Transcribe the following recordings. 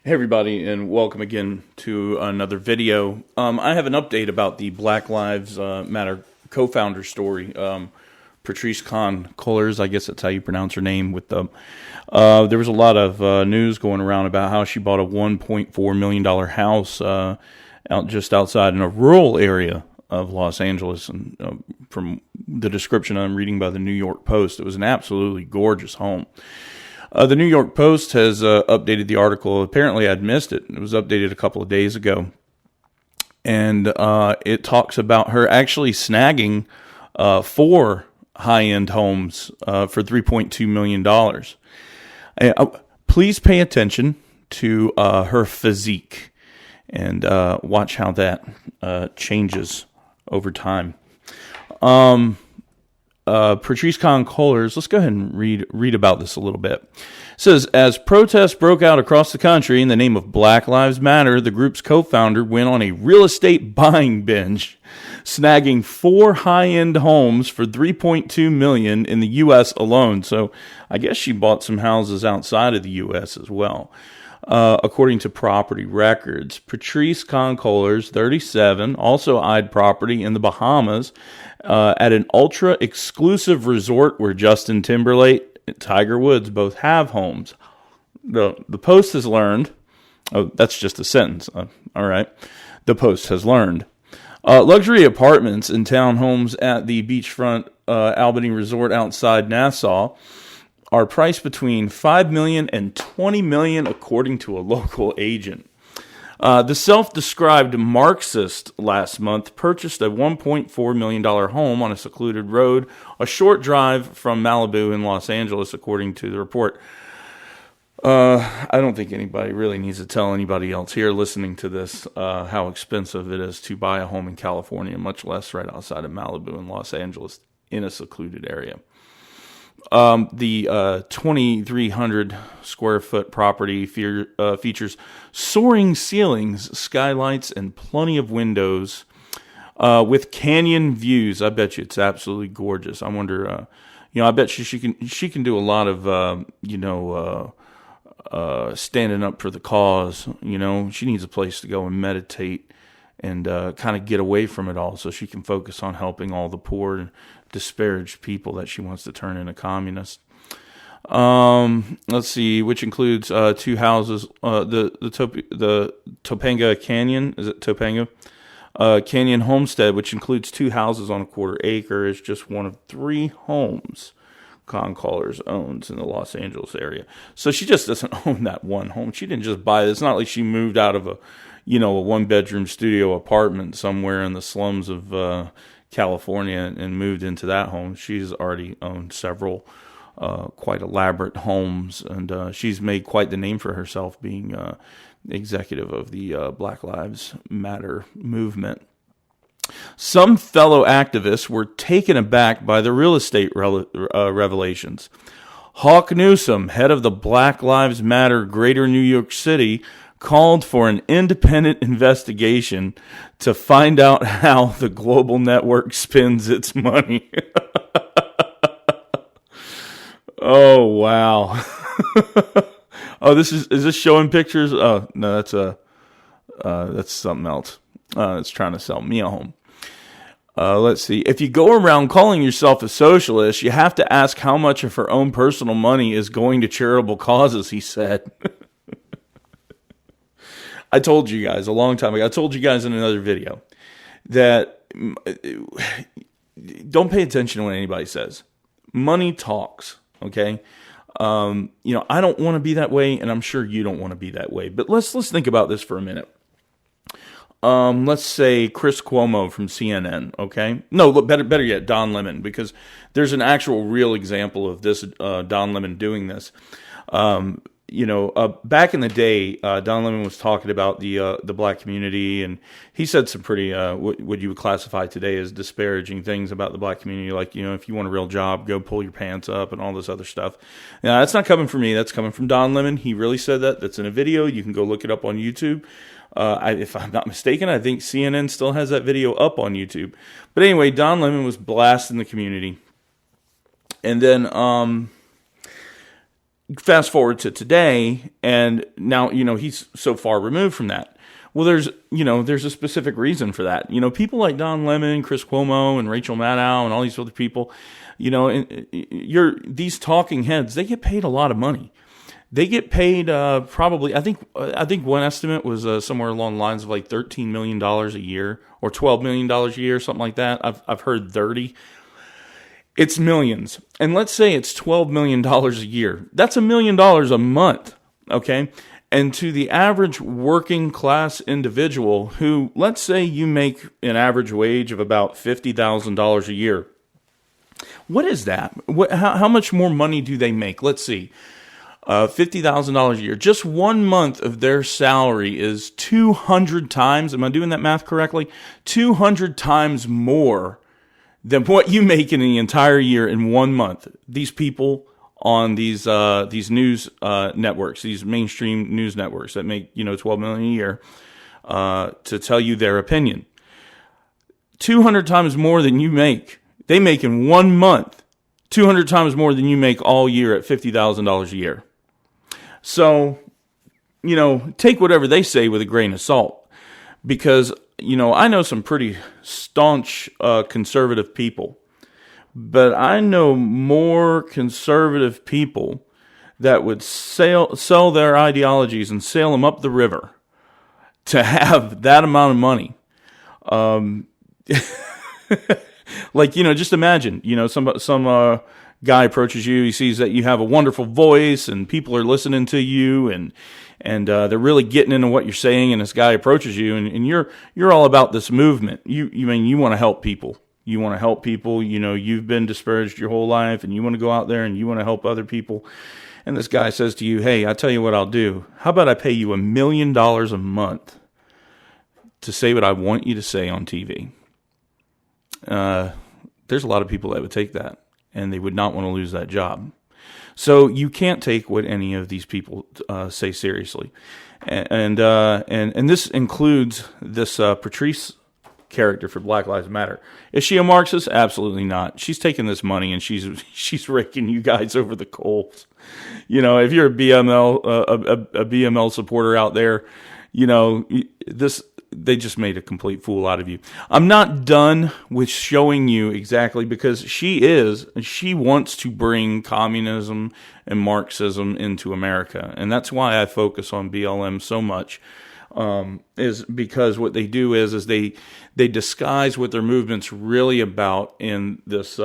Hey everybody, and welcome again to another video. I have an update about the Black Lives Matter co-founder story. Patrice Cullors, I guess that's how you pronounce her name. There was a lot of news going around about how she bought a $1.4 million house just outside in a rural area of Los Angeles. And from the description I'm reading by the New York Post, it was an absolutely gorgeous home. The New York Post has updated the article. Apparently, I'd missed it. It was updated a couple of days ago. And it talks about her actually snagging 4 high-end homes for $3.2 million. Please pay attention to her physique and watch how that changes over time. Patrice Cullors, let's go ahead and read about this a little bit. It says, as protests broke out across the country in the name of Black Lives Matter, the group's co-founder went on a real estate buying binge, snagging 4 high-end homes for $3.2 million in the U.S. alone. So I guess she bought some houses outside of the U.S. as well. According to property records, Patrice Cullors, 37, also eyed property in the Bahamas at an ultra-exclusive resort where Justin Timberlake and Tiger Woods both have homes. The Post has learned... Oh, that's just a sentence. All right. The Post has learned. Luxury apartments and townhomes at the beachfront Albany Resort outside Nassau are priced between $5 million and $20 million, according to a local agent. The self-described Marxist last month purchased a $1.4 million home on a secluded road, a short drive from Malibu in Los Angeles, according to the report. I don't think anybody really needs to tell anybody else here listening to this how expensive it is to buy a home in California, much less right outside of Malibu in Los Angeles in a secluded area. The 2,300 square foot property features soaring ceilings, skylights, and plenty of windows with canyon views. I bet you it's absolutely gorgeous. I wonder, I bet you she can do a lot of, standing up for the cause. She needs a place to go and meditate and kind of get away from it all so she can focus on helping all the poor and disparaged people that she wants to turn into communists. Let's see, which includes 2 houses. The Topanga Canyon, is it Topanga? Canyon Homestead, which includes 2 houses on a quarter acre, is just one of 3 homes Cullors owns in the Los Angeles area. So she just doesn't own that one home. She didn't just buy it. It's not like she moved out of a 1-bedroom studio apartment somewhere in the slums of California and moved into that home. She's already owned several quite elaborate homes, and she's made quite the name for herself being executive of the Black Lives Matter movement. Some fellow activists were taken aback by the real estate revelations. Hawk Newsom, head of the Black Lives Matter Greater New York City, called for an independent investigation to find out how the global network spends its money. Oh, wow. Oh, is this showing pictures? Oh, no, that's something else. It's trying to sell me a home. Let's see. If you go around calling yourself a socialist, you have to ask how much of her own personal money is going to charitable causes, he said. I told you guys a long time ago, I told you guys in another video, that don't pay attention to what anybody says. Money talks, okay? I don't want to be that way, and I'm sure you don't want to be that way. But let's think about this for a minute. Let's say Chris Cuomo from CNN, okay? No, look, better yet, Don Lemon, because there's an actual real example of this, Don Lemon doing this. Back in the day, Don Lemon was talking about the black community, and he said some pretty what you would classify today as disparaging things about the black community, like, if you want a real job, go pull your pants up and all this other stuff. Now, that's not coming from me. That's coming from Don Lemon. He really said that. That's in a video. You can go look it up on YouTube. If I'm not mistaken, I think CNN still has that video up on YouTube. But anyway, Don Lemon was blasting the community. And then fast forward to today, and now, he's so far removed from that. Well, there's a specific reason for that. People like Don Lemon, Chris Cuomo, and Rachel Maddow, and all these other people, these talking heads, they get paid a lot of money. They get paid probably, I think one estimate was somewhere along the lines of like $13 million a year or $12 million a year, something like that. I've heard 30. It's millions. And let's say it's $12 million a year. That's $1 million a month, okay? And to the average working class individual who, let's say you make an average wage of about $50,000 a year, what is that? How much more money do they make? Let's see. $50,000 a year. Just 1 month of their salary is 200 times, am I doing that math correctly? 200 times more than what you make in the entire year in 1 month. These people on these news networks, these mainstream news networks that make 12 million a year, to tell you their opinion. 200 times more than you make. They make in 1 month. 200 times more than you make all year at $50,000 a year. So, take whatever they say with a grain of salt, because I know some pretty staunch conservative people, but I know more conservative people that would sell their ideologies and sail them up the river to have that amount of money. Just imagine, some guy approaches you, he sees that you have a wonderful voice and people are listening to you and they're really getting into what you're saying, and this guy approaches you and you're all about this movement. You want to help people. You want to help people, you've been discouraged your whole life and you want to go out there and you want to help other people. And this guy says to you, hey, I tell you what I'll do. How about I pay you $1 million a month to say what I want you to say on TV? There's a lot of people that would take that, and they would not want to lose that job. So you can't take what any of these people say seriously, and this includes this Patrice character for Black Lives Matter. Is she a Marxist? Absolutely not. She's taking this money and she's raking you guys over the coals. If you're a BML supporter out there, they just made a complete fool out of you. I'm not done with showing you exactly, because she wants to bring communism and Marxism into America. And that's why I focus on BLM so much, is because what they do is they disguise what their movement's really about in this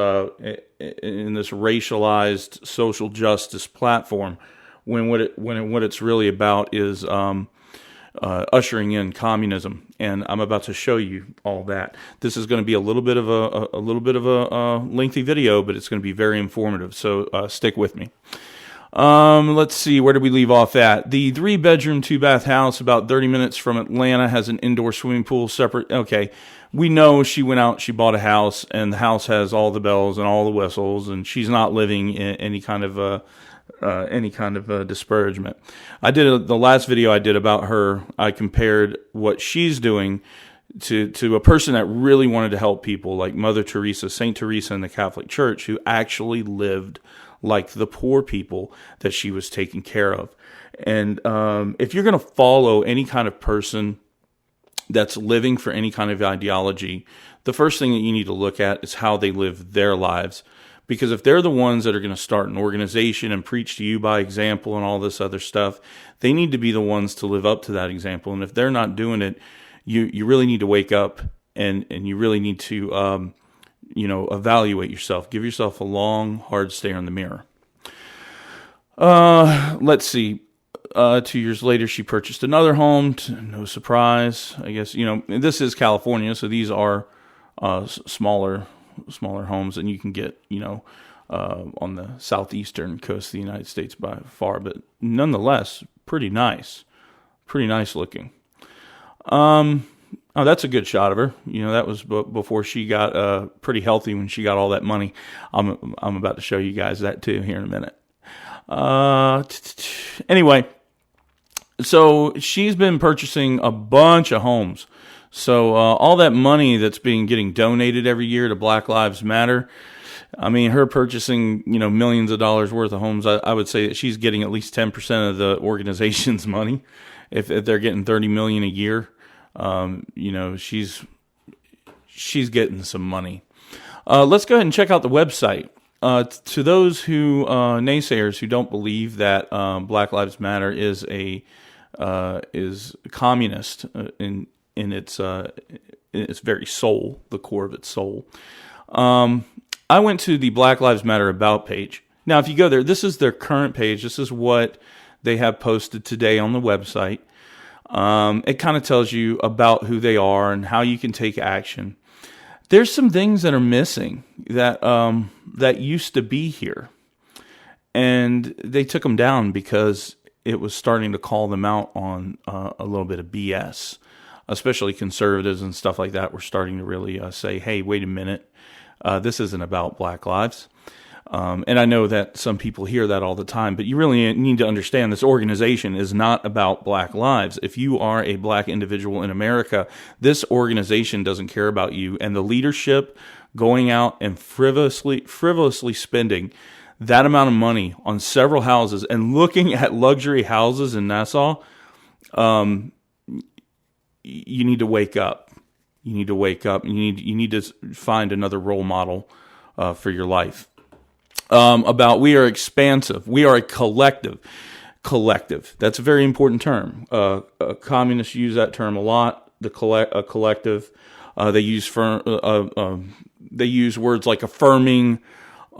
racialized social justice platform, when what it's really about is ushering in communism, and I'm about to show you all that. This is going to be a little bit of a lengthy video, but it's going to be very informative. So stick with me. Let's see, where did we leave off at? The 3-bedroom, 2-bath house about 30 minutes from Atlanta has an indoor swimming pool separate. Okay, we know she went out, she bought a house, and the house has all the bells and all the whistles, and she's not living in any kind of disparagement. The last video I did about her, I compared what she's doing to a person that really wanted to help people, like Mother Teresa, Saint Teresa in the Catholic Church, who actually lived like the poor people that she was taking care of. And if you're going to follow any kind of person that's living for any kind of ideology, the first thing that you need to look at is how they live their lives. Because if they're the ones that are going to start an organization and preach to you by example and all this other stuff, they need to be the ones to live up to that example. And if they're not doing it, you really need to wake up and you really need to evaluate yourself. Give yourself a long, hard stare in the mirror. Let's see. 2 years later, she purchased another home. No surprise, I guess. This is California, so these are smaller homes than you can get, on the southeastern coast of the United States by far, but nonetheless, pretty nice looking. Oh, that's a good shot of her. That was before she got pretty healthy, when she got all that money. I'm about to show you guys that too here in a minute. Anyway, so she's been purchasing a bunch of homes. So all that money that's getting donated every year to Black Lives Matter, I mean, her purchasing, millions of dollars worth of homes, I would say that she's getting at least 10% of the organization's money. If they're getting $30 million a year, she's getting some money. Let's go ahead and check out the website. To those naysayers who don't believe that Black Lives Matter is communist in its very soul, the core of its soul. I went to the Black Lives Matter About page. Now, if you go there, this is their current page. This is what they have posted today on the website. It kind of tells you about who they are and how you can take action. There's some things that are missing that used to be here, and they took them down because it was starting to call them out on a little bit of BS. Especially conservatives and stuff like that were starting to really say, "Hey, wait a minute, this isn't about Black lives." And I know that some people hear that all the time, but you really need to understand this organization is not about Black lives. If you are a Black individual in America, this organization doesn't care about you. And the leadership going out and frivolously spending that amount of money on several houses and looking at luxury houses in Nassau, you need to wake up. You need to wake up. You need to find another role model for your life. We are expansive. We are a collective. Collective. That's a very important term. Communists use that term a lot. A collective. They use words like affirming,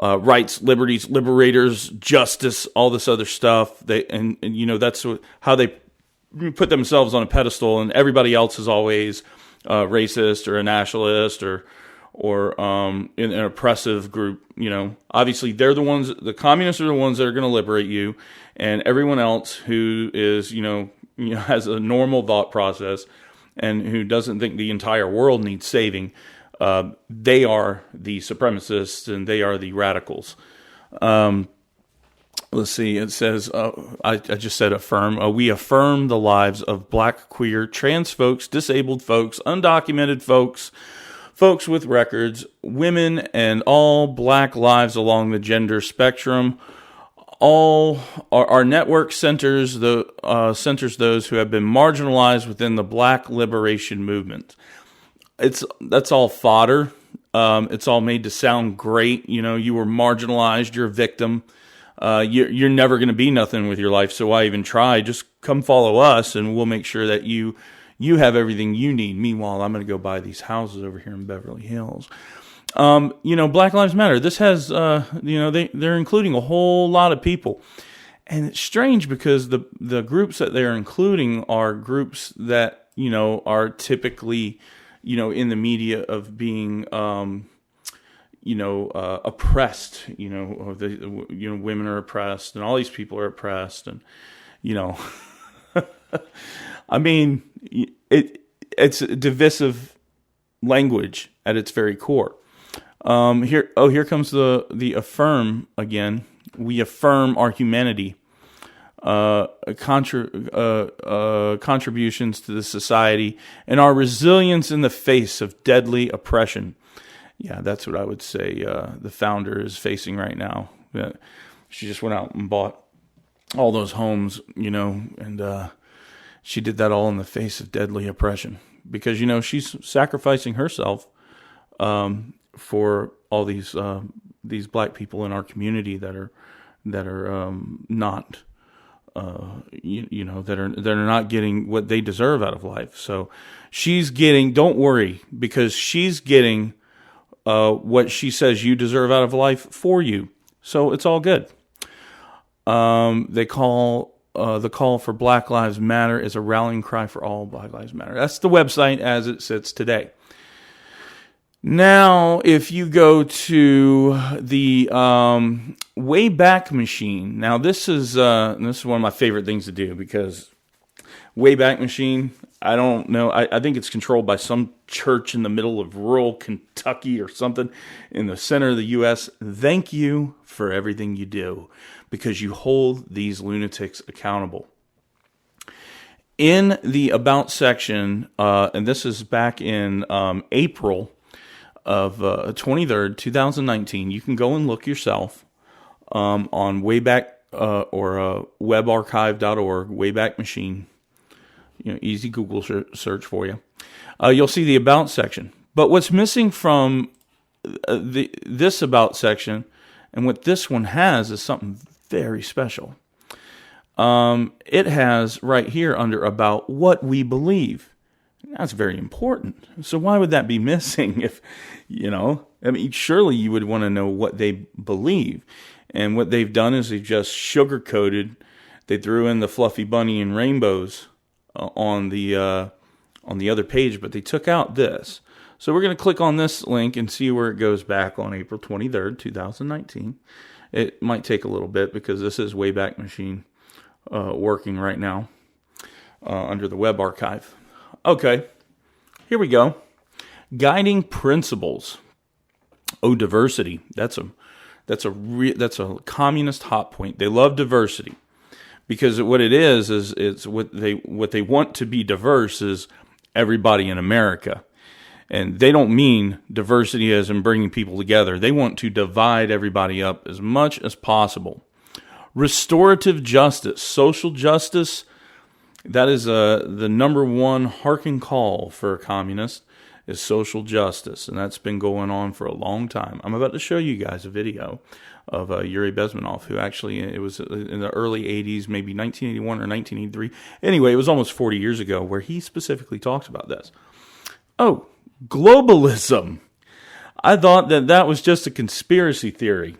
rights, liberties, liberators, justice, all this other stuff. That's how they put themselves on a pedestal, and everybody else is always racist or a nationalist or in an oppressive group. Obviously they're the communists are the ones that are going to liberate you, and everyone else who is, has a normal thought process and who doesn't think the entire world needs saving, they are the supremacists and they are the radicals. Let's see, it says, I just said affirm. We affirm the lives of Black, queer, trans folks, disabled folks, undocumented folks, folks with records, women, and all Black lives along the gender spectrum. All our network centers those who have been marginalized within the Black liberation movement. That's all fodder. It's all made to sound great. You were marginalized. You're a victim. You're never going to be nothing with your life, so why even try? Just come follow us, and we'll make sure that you have everything you need. Meanwhile, I'm going to go buy these houses over here in Beverly Hills. Black Lives Matter. This has, they're including a whole lot of people, and it's strange because the groups that they're including are groups that are typically, in the media of being, oppressed, women are oppressed and all these people are oppressed. And, I mean, it's a divisive language at its very core. Here comes the affirm again. We affirm our humanity, contributions to the society, and our resilience in the face of deadly oppression. Yeah, that's what I would say the founder is facing right now. She just went out and bought all those homes, and she did that all in the face of deadly oppression because, she's sacrificing herself for all these Black people in our community that are not, that are not getting what they deserve out of life. So she's getting, don't worry, because she's getting what she says you deserve out of life for you. So it's all good. They call the call for Black Lives Matter is a rallying cry for all Black Lives Matter. That's the website as it sits today. Now, if you go to the Wayback Machine, now this is one of my favorite things to do because Wayback Machine, I don't know, I think it's controlled by some church in the middle of rural Kentucky or something in the center of the U.S. Thank you for everything you do because you hold these lunatics accountable. In the About section, and this is back in April, of 23rd, 2019. You can go and look yourself on Wayback or webarchive.org, Wayback Machine. Easy Google search for you. You'll see the About section. But what's missing from this About section, and what this one has, is something very special. It has right here under About what we believe. That's very important. So why would that be missing? If, surely you would want to know what they believe. And what they've done is they've just sugar-coated. They threw in the fluffy bunny and rainbows on the other page, but they took out this. So we're going to click on this link and see where it goes back on April 23rd, 2019. It might take a little bit because this is Wayback Machine working right now under the web archive. Okay, here we go. Guiding principles. Oh, diversity. That's a communist hot point. They love diversity because what it is it's what they want to be diverse is everybody in America. And they don't mean diversity as in bringing people together. They want to divide everybody up as much as possible. Restorative justice, social justice, that is the number one harking call for a communist is social justice. And that's been going on for a long time. I'm about to show you guys a video of Yuri Bezmenov, who actually, it was in the early 80s, maybe 1981 or 1983. Anyway, it was almost 40 years ago where he specifically talks about this. Oh, globalism. I thought that was just a conspiracy theory.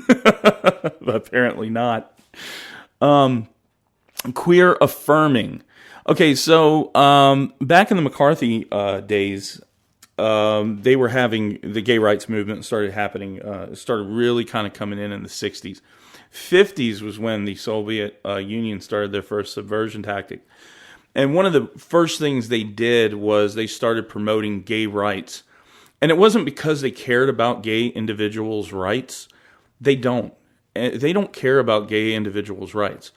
But apparently not. Queer affirming. Okay, so back in the McCarthy days, they were having the gay rights movement started happening. Started really kind of coming in the 60s. 50s was when the Soviet Union started their first subversion tactic. And one of the first things they did was they started promoting gay rights. And it wasn't because they cared about gay individuals' rights. They don't. They don't care about gay individuals' rights.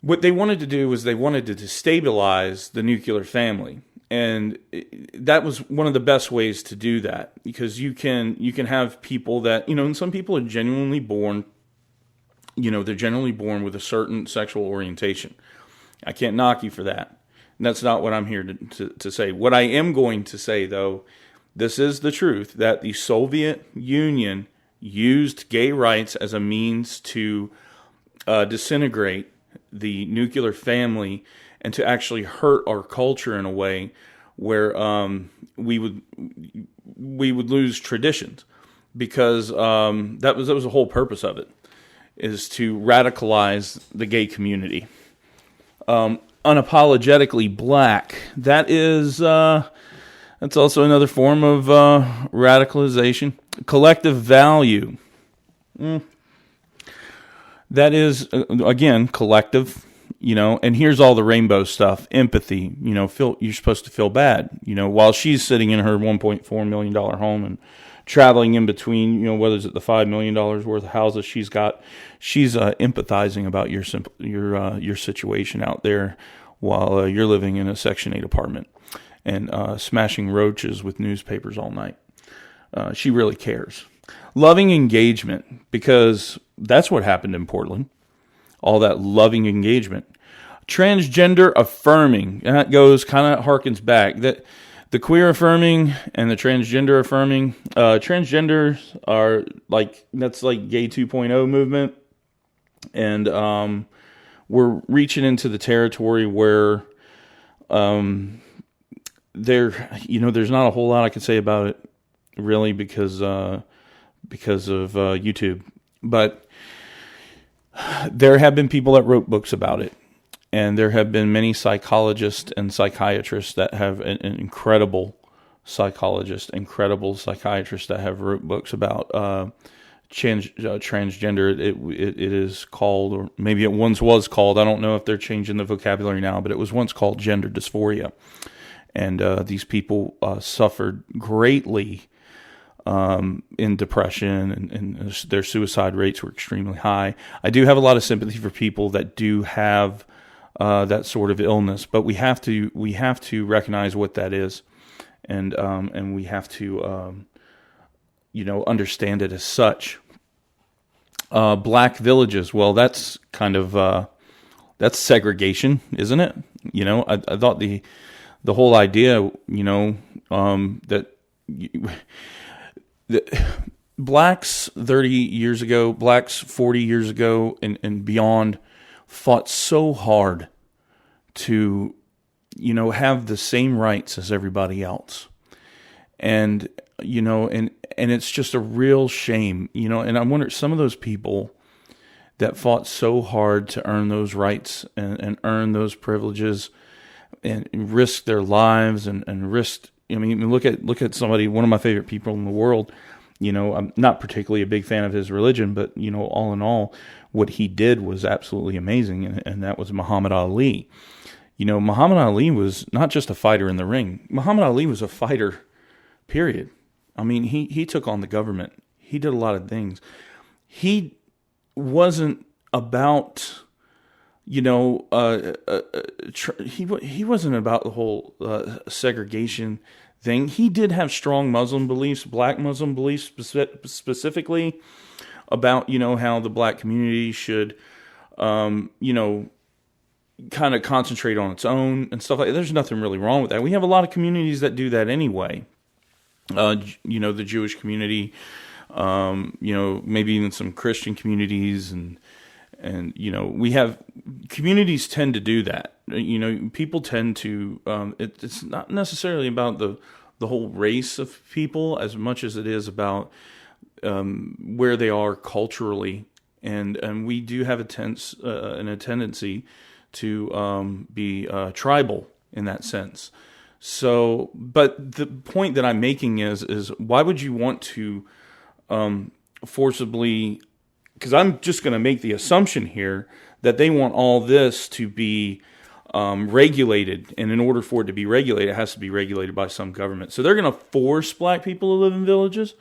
What they wanted to do was they wanted to destabilize the nuclear family. And that was one of the best ways to do that. Because you can have people that, and some people are genuinely born, they're generally born with a certain sexual orientation. I can't knock you for that. And that's not what I'm here to say. What I am going to say, though, this is the truth, that the Soviet Union used gay rights as a means to disintegrate the nuclear family and to actually hurt our culture in a way where we would lose traditions, because that was the whole purpose of it, is to radicalize the gay community. Unapologetically black. That's also another form of radicalization. Collective value. That is, again, collective, and here's all the rainbow stuff. Empathy, you're supposed to feel bad, while she's sitting in her $1.4 million home and traveling in between, whether it's at the $5 million worth of houses she's got, she's empathizing about your situation out there while you're living in a Section 8 apartment and smashing roaches with newspapers all night. She really cares. Loving engagement, because that's what happened in Portland. All that loving engagement. Transgender affirming, and that harkens back. That the queer affirming and the transgender affirming. Transgenders are that's like gay 2.0 movement, and we're reaching into the territory where there's not a whole lot I can say about it, really, because of YouTube. But there have been people that wrote books about it, and there have been many psychologists and psychiatrists that have incredible psychiatrists that have wrote books about transgender. It is called, or maybe it once was called, I don't know if they're changing the vocabulary now, but it was once called gender dysphoria. And these people suffered greatly in depression, and their suicide rates were extremely high. I do have a lot of sympathy for people that do have that sort of illness, but we have to recognize what that is, and we have to understand it as such. Black villages, well, that's kind of that's segregation, isn't it? I thought the whole idea, that blacks 30 years ago, blacks 40 years ago, and beyond fought so hard to, have the same rights as everybody else. And, and it's just a real shame, and I wonder, some of those people that fought so hard to earn those rights and earn those privileges and risked their lives and risked, look at somebody, one of my favorite people in the world. I'm not particularly a big fan of his religion, but, all in all, what he did was absolutely amazing, and that was Muhammad Ali. Muhammad Ali was not just a fighter in the ring. Muhammad Ali was a fighter, period. He took on the government. He did a lot of things. He wasn't about, he wasn't about the whole segregation thing. He did have strong Muslim beliefs, black Muslim beliefs specifically about, how the black community should, kind of concentrate on its own and stuff like that. There's nothing really wrong with that. We have a lot of communities that do that anyway. The Jewish community, maybe even some Christian communities, and we have communities tend to do that. People tend to, it's not necessarily about the whole race of people as much as it is about where they are culturally, and we do have a tendency to be tribal in that sense. So, but the point that I'm making is why would you want to forcibly? Because I'm just going to make the assumption here that they want all this to be regulated, and in order for it to be regulated, it has to be regulated by some government. So they're going to force black people to live in villages,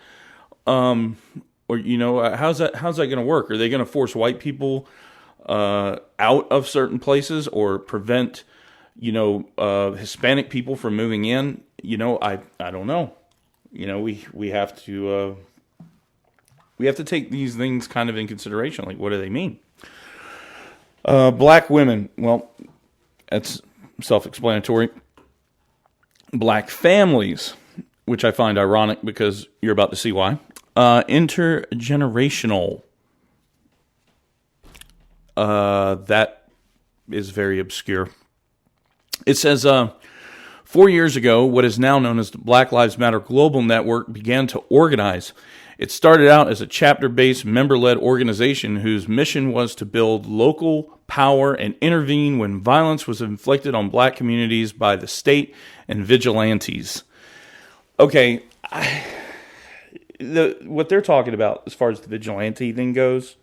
or how's that going to work? Are they going to force white people out of certain places, or prevent Hispanic people from moving in? I don't know. We have to. We have to take these things kind of in consideration. Like, what do they mean? Black women, well, that's self-explanatory. Black families, which I find ironic because you're about to see why. Intergenerational. That is very obscure. It says, 4 years ago, what is now known as the Black Lives Matter Global Network began to organize. It started out as a chapter-based, member-led organization whose mission was to build local power and intervene when violence was inflicted on black communities by the state and vigilantes. Okay, what they're talking about as far as the vigilante thing goes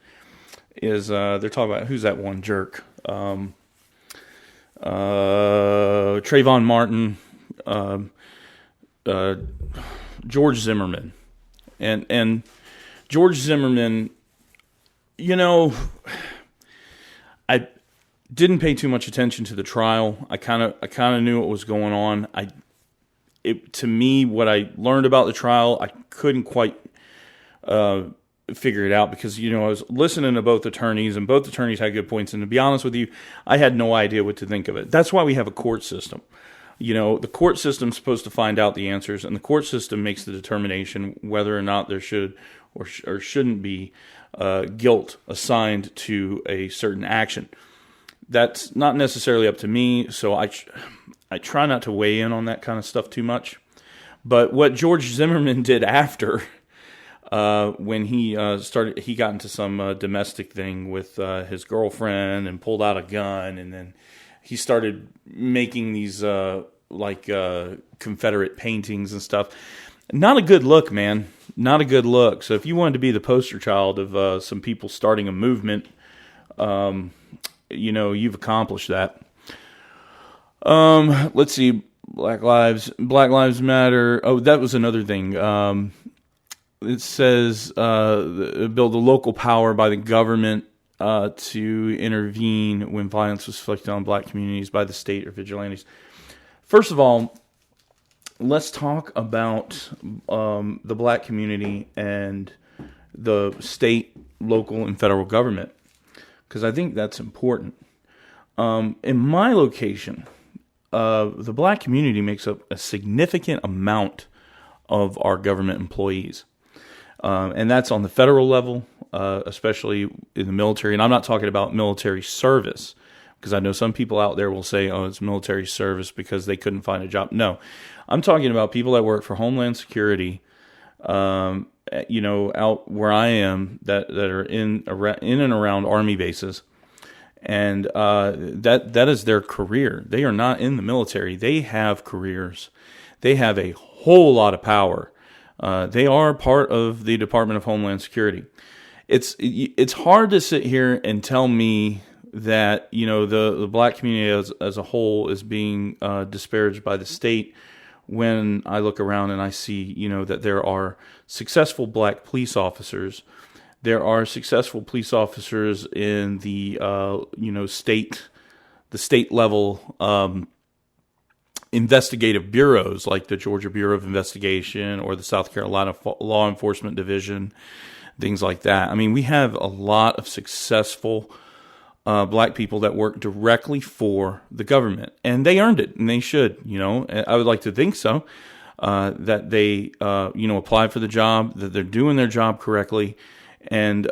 is they're talking about, who's that one jerk? Trayvon Martin, George Zimmerman. And George Zimmerman, I didn't pay too much attention to the trial. I kind of knew what was going on. To me, what I learned about the trial, I couldn't quite figure it out because, I was listening to both attorneys, and both attorneys had good points. And to be honest with you, I had no idea what to think of it. That's why we have a court system. The court system's supposed to find out the answers, and the court system makes the determination whether or not there should or shouldn't be guilt assigned to a certain action. That's not necessarily up to me, so I try not to weigh in on that kind of stuff too much. But what George Zimmerman did after, when he got into some domestic thing with his girlfriend and pulled out a gun, and then he started making these Confederate paintings and stuff. Not a good look, man. Not a good look. So if you wanted to be the poster child of some people starting a movement, you've accomplished that. Let's see. Black Lives Matter. Oh, that was another thing. It says build a local power by the government to intervene when violence was inflicted on black communities by the state or vigilantes. First of all, let's talk about the black community and the state, local, and federal government, because I think that's important. In my location, the black community makes up a significant amount of our government employees. And that's on the federal level, especially in the military. And I'm not talking about military service, because I know some people out there will say, oh, it's military service because they couldn't find a job. No, I'm talking about people that work for Homeland Security, out where I am, that are in and around Army bases. And that is their career. They are not in the military. They have careers. They have a whole lot of power. They are part of the Department of Homeland Security. It's hard to sit here and tell me that the black community as a whole is being disparaged by the state, when I look around and I see that there are successful black police officers. There are successful police officers in the state level investigative bureaus, like the Georgia Bureau of Investigation or the South Carolina Law Enforcement Division, things like that. I mean, we have a lot of successful black people that work directly for the government, and they earned it, and they should. I would like to think so, that they apply for the job, that they're doing their job correctly, and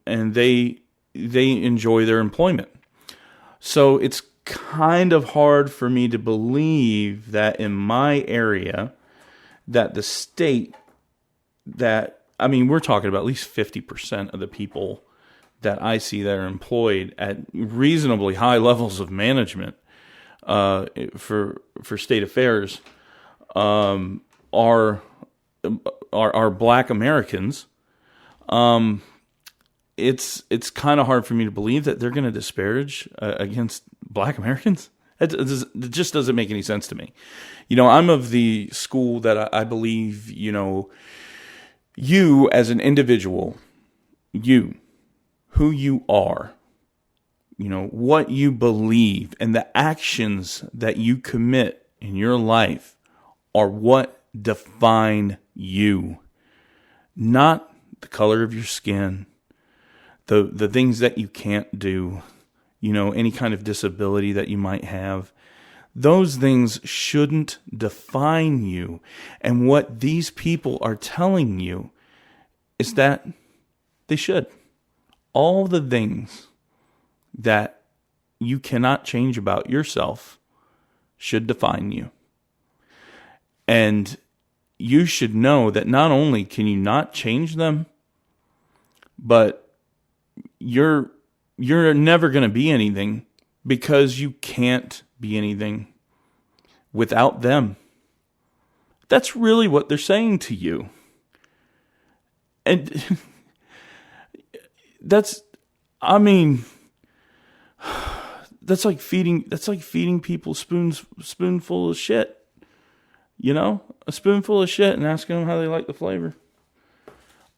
they enjoy their employment. So it's kind of hard for me to believe that in my area, that the state, we're talking about at least 50% of the people that I see that are employed at reasonably high levels of management for state affairs are black Americans. It's kind of hard for me to believe that they're going to disparage against black Americans. It just doesn't make any sense to me. I'm of the school that I believe, you as an individual, who you are, what you believe, and the actions that you commit in your life are what define you, not the color of your skin, the things that you can't do, any kind of disability that you might have. Those things shouldn't define you. And what these people are telling you is that they should. All the things that you cannot change about yourself should define you. And you should know that not only can you not change them, but you're never going to be anything, because you can't be anything without them. That's really what they're saying to you. And that's like feeding people spoonful of shit. A spoonful of shit and asking them how they like the flavor.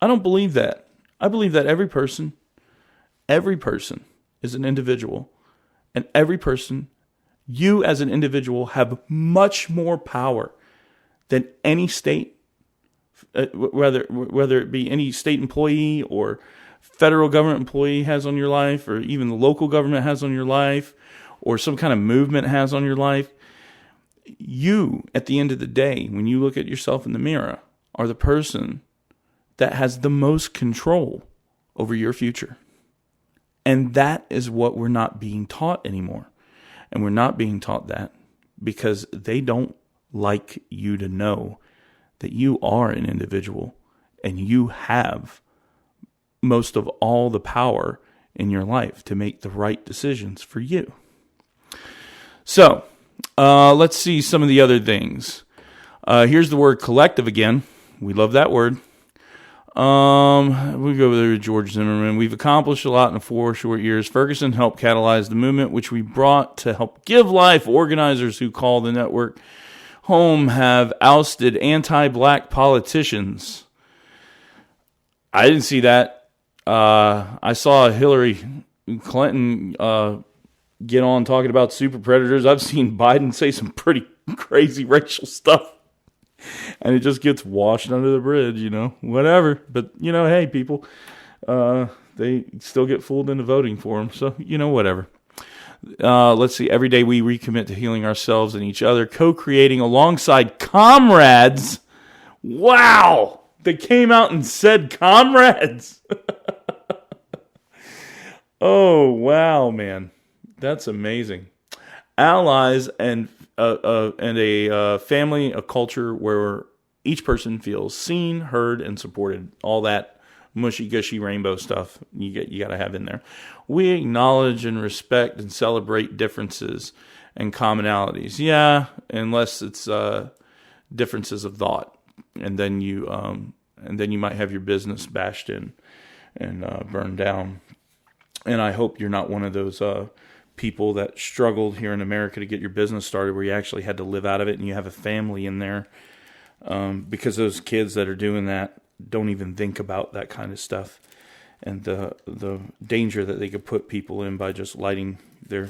I don't believe that. I believe that every person is an individual, and every person, you as an individual, have much more power than any state, whether it be any state employee or federal government employee has on your life, or even the local government has on your life, or some kind of movement has on your life. You, at the end of the day, when you look at yourself in the mirror, are the person that has the most control over your future. And that is what we're not being taught anymore. And we're not being taught that because they don't like you to know that you are an individual and you have most of all the power in your life to make the right decisions for you. So, let's see some of the other things. Here's the word collective again. We love that word. We go over to George Zimmerman. We've accomplished a lot in 4 short years. Ferguson helped catalyze the movement, which we brought to help give life. Organizers who call the network home have ousted anti-black politicians. I didn't see that. I saw Hillary Clinton get on talking about super predators. I've seen Biden say some pretty crazy racial stuff and it just gets washed under the bridge, whatever. But, hey, people, they still get fooled into voting for them. So, whatever. Let's see. Every day we recommit to healing ourselves and each other, co-creating alongside comrades. Wow. They came out and said comrades. Oh, wow, man. That's amazing. Allies and a family, a culture where each person feels seen, heard, and supported. All that mushy-gushy rainbow stuff you got to have in there. We acknowledge and respect and celebrate differences and commonalities. Yeah, unless it's differences of thought, and then you might have your business bashed in and burned down. And I hope you're not one of those people that struggled here in America to get your business started, where you actually had to live out of it and you have a family in there. Because those kids that are doing that don't even think about that kind of stuff, and the danger that they could put people in by just lighting they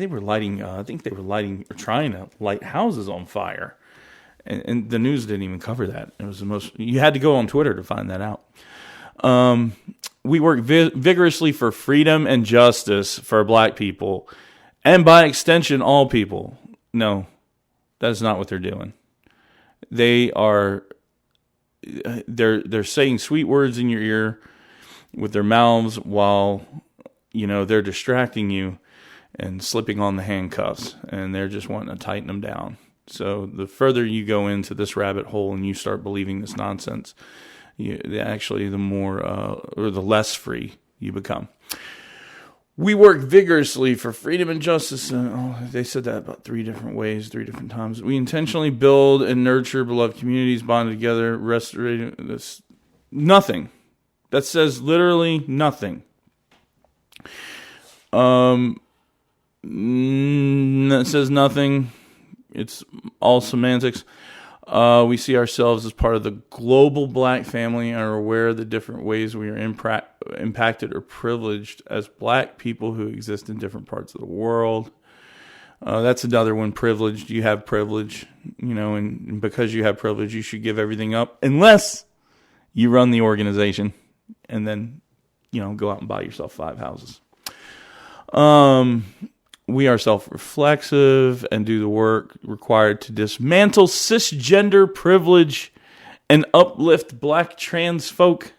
were lighting I think they were lighting or trying to light houses on fire, and the news didn't even cover that. It was you had to go on Twitter to find that out. We work vigorously for freedom and justice for black people, and by extension, all people. No, that is not what they're doing. They're saying sweet words in your ear with their mouths while, they're distracting you and slipping on the handcuffs, and they're just wanting to tighten them down. So the further you go into this rabbit hole and you start believing this nonsense, the more or the less free you become. We work vigorously for freedom and justice. They said that about 3 different ways, 3 different times. We intentionally build and nurture beloved communities bonded together, restoring this. Nothing. That says literally nothing. That says nothing. It's all semantics. We see ourselves as part of the global black family and are aware of the different ways we are impacted or privileged as black people who exist in different parts of the world. That's another one, privileged. You have privilege, and because you have privilege, you should give everything up unless you run the organization and then, go out and buy yourself 5 houses. We are self-reflexive and do the work required to dismantle cisgender privilege and uplift black trans folk,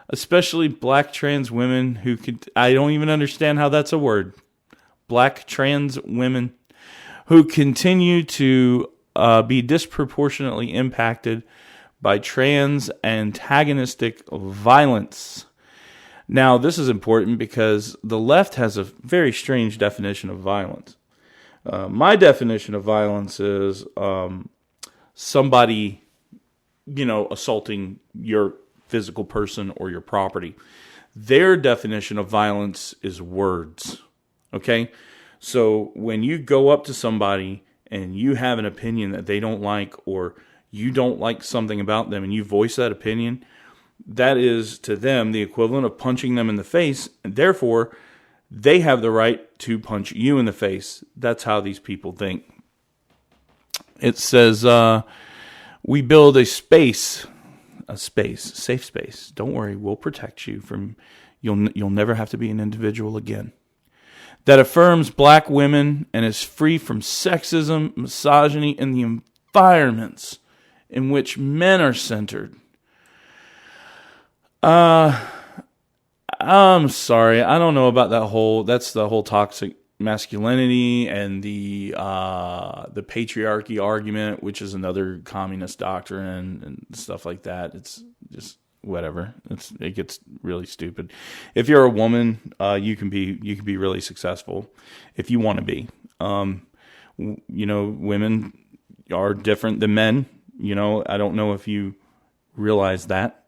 especially black trans women who I don't even understand how that's a word. Black trans women who continue to be disproportionately impacted by trans antagonistic violence. Now, this is important because the left has a very strange definition of violence. My definition of violence is somebody, assaulting your physical person or your property. Their definition of violence is words. Okay? So when you go up to somebody and you have an opinion that they don't like, or you don't like something about them and you voice that opinion, that is to them the equivalent of punching them in the face, and therefore they have the right to punch you in the face. That's how these people think. It says, we build a safe space. Don't worry, we'll protect you from, you'll never have to be an individual again. That affirms black women and is free from sexism, misogyny, and the environments in which men are centered. I'm sorry. I don't know about that's the whole toxic masculinity and the patriarchy argument, which is another communist doctrine and stuff like that. It's just whatever. It gets really stupid. If you're a woman, you can be really successful if you want to be. Women are different than men. I don't know if you realize that.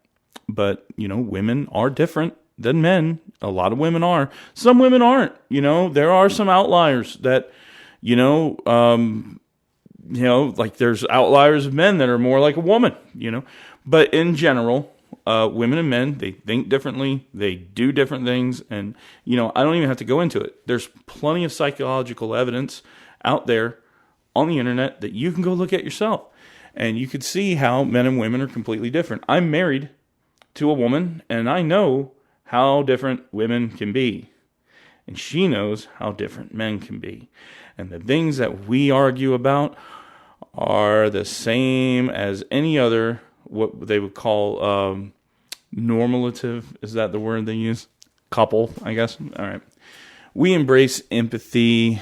But, women are different than men. A lot of women are. Some women aren't. There are some outliers that, like there's outliers of men that are more like a woman, But in general, women and men, they think differently. They do different things. And, I don't even have to go into it. There's plenty of psychological evidence out there on the internet that you can go look at yourself. And you could see how men and women are completely different. I'm married to a woman, and I know how different women can be. And she knows how different men can be. And the things that we argue about are the same as any other, what they would call normative. Is that the word they use? Couple, I guess. All right. We embrace empathy,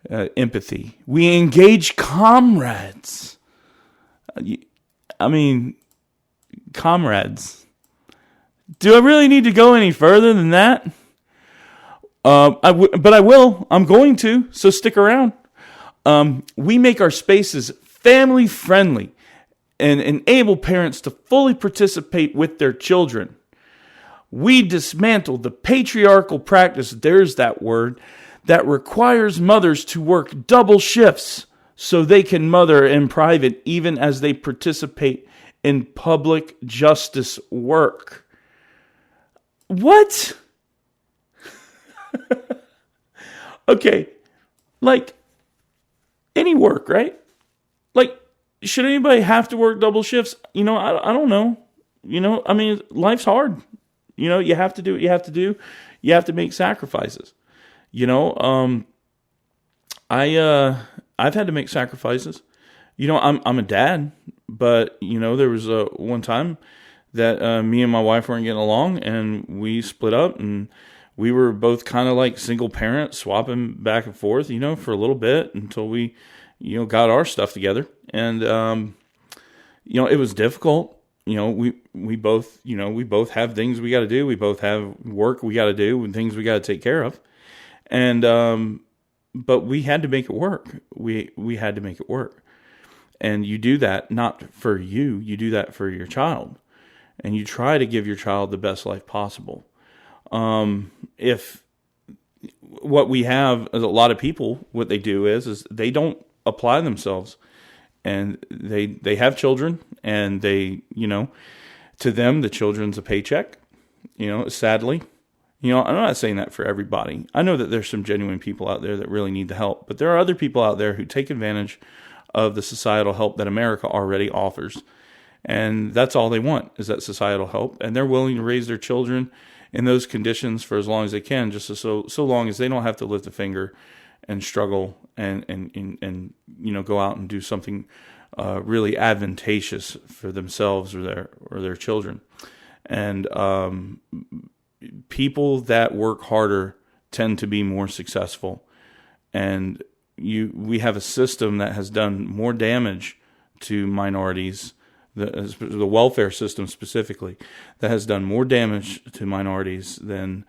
empathy. We engage comrades. Comrades. Do I really need to go any further than that? But I will. I'm going to, so stick around. We make our spaces family friendly and enable parents to fully participate with their children. We dismantle the patriarchal practice, there's that word, that requires mothers to work double shifts so they can mother in private even as they participate in public justice work. What? Okay, like any work, right? Like, should anybody have to work double shifts? I don't know. Life's hard. You have to do what you have to do. You have to make sacrifices. I've had to make sacrifices. I'm a dad, but there was one time that me and my wife weren't getting along, and we split up, and we were both kind of like single parents, swapping back and forth, for a little bit until we, got our stuff together, and it was difficult. We both have things we got to do. We both have work we got to do and things we got to take care of. And, but we had to make it work. We had to make it work. And you do that not for you do that for your child. And you try to give your child the best life possible. If what we have is a lot of people, what they do is they don't apply themselves. And they have children, and they, to them, the children's a paycheck, sadly. I'm not saying that for everybody. I know that there's some genuine people out there that really need the help, but there are other people out there who take advantage of the societal help that America already offers. And that's all they want, is that societal help. And they're willing to raise their children in those conditions for as long as they can, just so long as they don't have to lift a finger and struggle and go out and do something really advantageous for themselves or their children. And people that work harder tend to be more successful. And we have a system that has done more damage to minorities, the welfare system specifically, that has done more damage to minorities than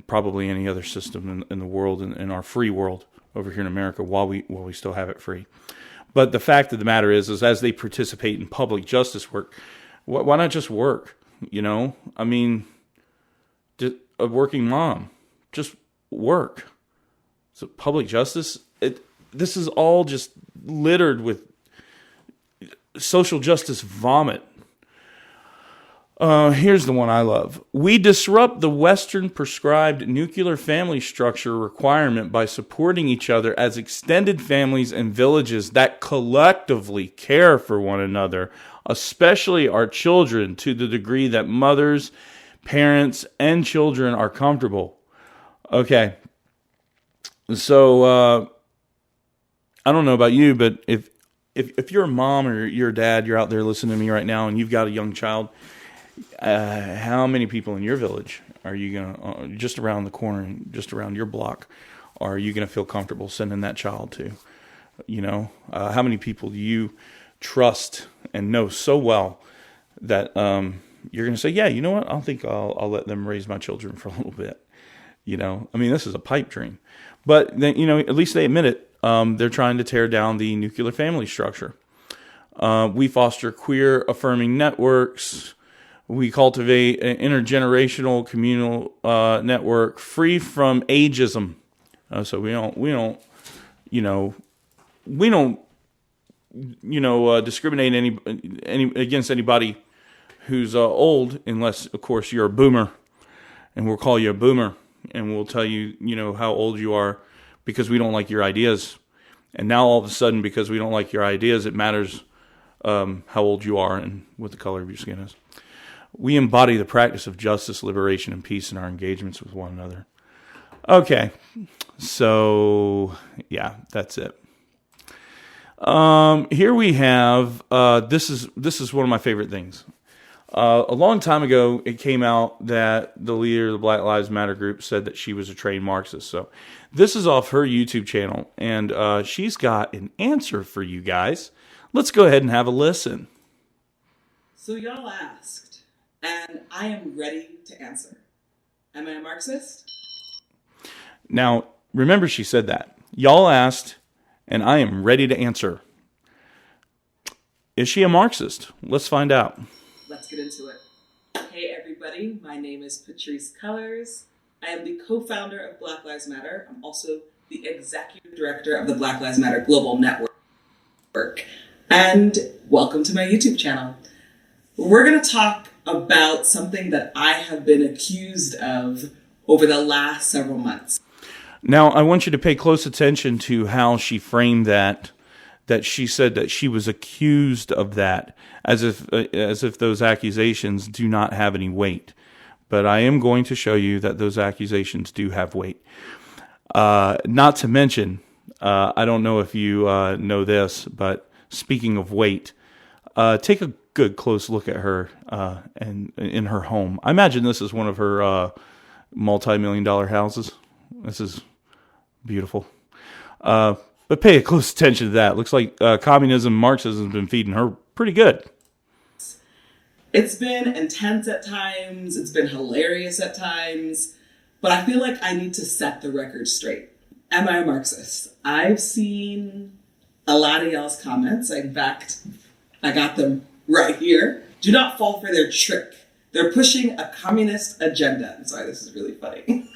probably any other system in the world, in our free world over here in America, while we still have it free. But the fact of the matter is as they participate in public justice work, why not just work? A working mom, just work. So public justice, this is all just littered with social justice vomit. Here's the one I love. We disrupt the Western prescribed nuclear family structure requirement by supporting each other as extended families and villages that collectively care for one another, especially our children, to the degree that mothers, parents, and children are comfortable. Okay. So, I don't know about you, but if you're a mom or you're a dad, you're out there listening to me right now and you've got a young child, how many people in your village are you going to, just around the corner, just around your block, are you going to feel comfortable sending that child to? How many people do you trust and know so well that you're going to say, yeah, you know what? I think I'll let them raise my children for a little bit. This is a pipe dream. But then, at least they admit it. They're trying to tear down the nuclear family structure. We foster queer affirming networks. We cultivate an intergenerational communal network free from ageism. So we don't discriminate any against anybody who's old, unless of course you're a boomer, and we'll call you a boomer, and we'll tell you how old you are because we don't like your ideas. And now all of a sudden, because we don't like your ideas, it matters how old you are and what the color of your skin is. We embody the practice of justice, liberation, and peace in our engagements with one another. Okay, so yeah, that's it. Here we have, this is one of my favorite things. A long time ago, it came out that the leader of the Black Lives Matter group said that she was a trained Marxist. So this is off her YouTube channel, and she's got an answer for you guys. Let's go ahead and have a listen. So y'all asked, and I am ready to answer. Am I a Marxist? Now, remember she said that. Y'all asked, and I am ready to answer. Is she a Marxist? Let's find out. Let's get into it. Hey everybody, my name is Patrice Cullors. I am the co-founder of Black Lives Matter. I'm also the executive director of the Black Lives Matter Global Network. And welcome to my YouTube channel. We're going to talk about something that I have been accused of over the last several months. Now, I want you to pay close attention to how she framed that she said that she was accused of that, as if those accusations do not have any weight. But I am going to show you that those accusations do have weight. Not to mention, I don't know if you know this, but speaking of weight, take a good close look at her and in her home. I imagine this is one of her multi-million-dollar houses. This is beautiful. But pay a close attention to that. Looks like communism, Marxism has been feeding her pretty good. It's been intense at times. It's been hilarious at times. But I feel like I need to set the record straight. Am I a Marxist? I've seen a lot of y'all's comments. In fact, I got them right here. Do not fall for their trick. They're pushing a communist agenda. I'm sorry, this is really funny.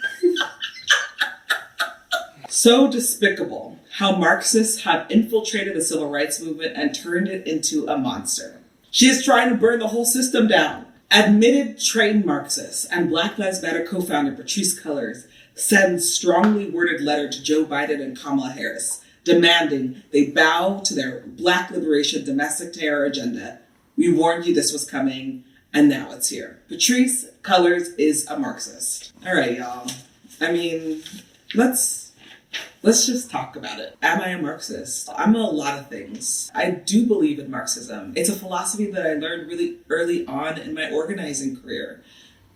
So despicable how Marxists have infiltrated the civil rights movement and turned it into a monster. She is trying to burn the whole system down. Admitted trained Marxists and Black Lives Matter co-founder Patrice Cullors sends strongly worded letter to Joe Biden and Kamala Harris, demanding they bow to their Black liberation domestic terror agenda. We warned you this was coming, and now it's here. Patrice Cullors is a Marxist. All right, y'all. I mean, let's just talk about it. Am I a Marxist? I'm a lot of things. I do believe in Marxism. It's a philosophy that I learned really early on in my organizing career.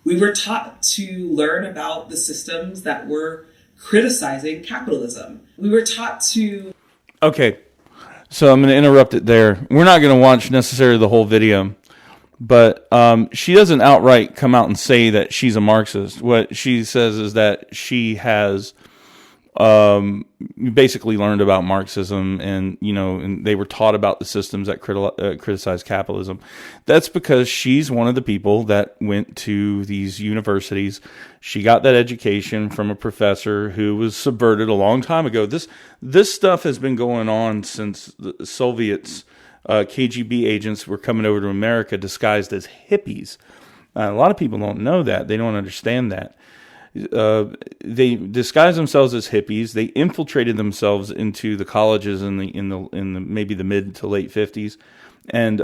We were taught to learn about the systems that were criticizing capitalism. We were taught to... Okay, so I'm going to interrupt it there. We're not going to watch necessarily the whole video, but she doesn't outright come out and say that she's a Marxist. What she says is that she has... basically learned about Marxism and they were taught about the systems that criticize capitalism. That's because she's one of the people that went to these universities. She got that education from a professor who was subverted a long time ago. This stuff has been going on since the Soviets, KGB agents were coming over to America disguised as hippies. A lot of people don't know that. They don't understand that. They disguised themselves as hippies. They infiltrated themselves into the colleges in the maybe the mid to late 50s, and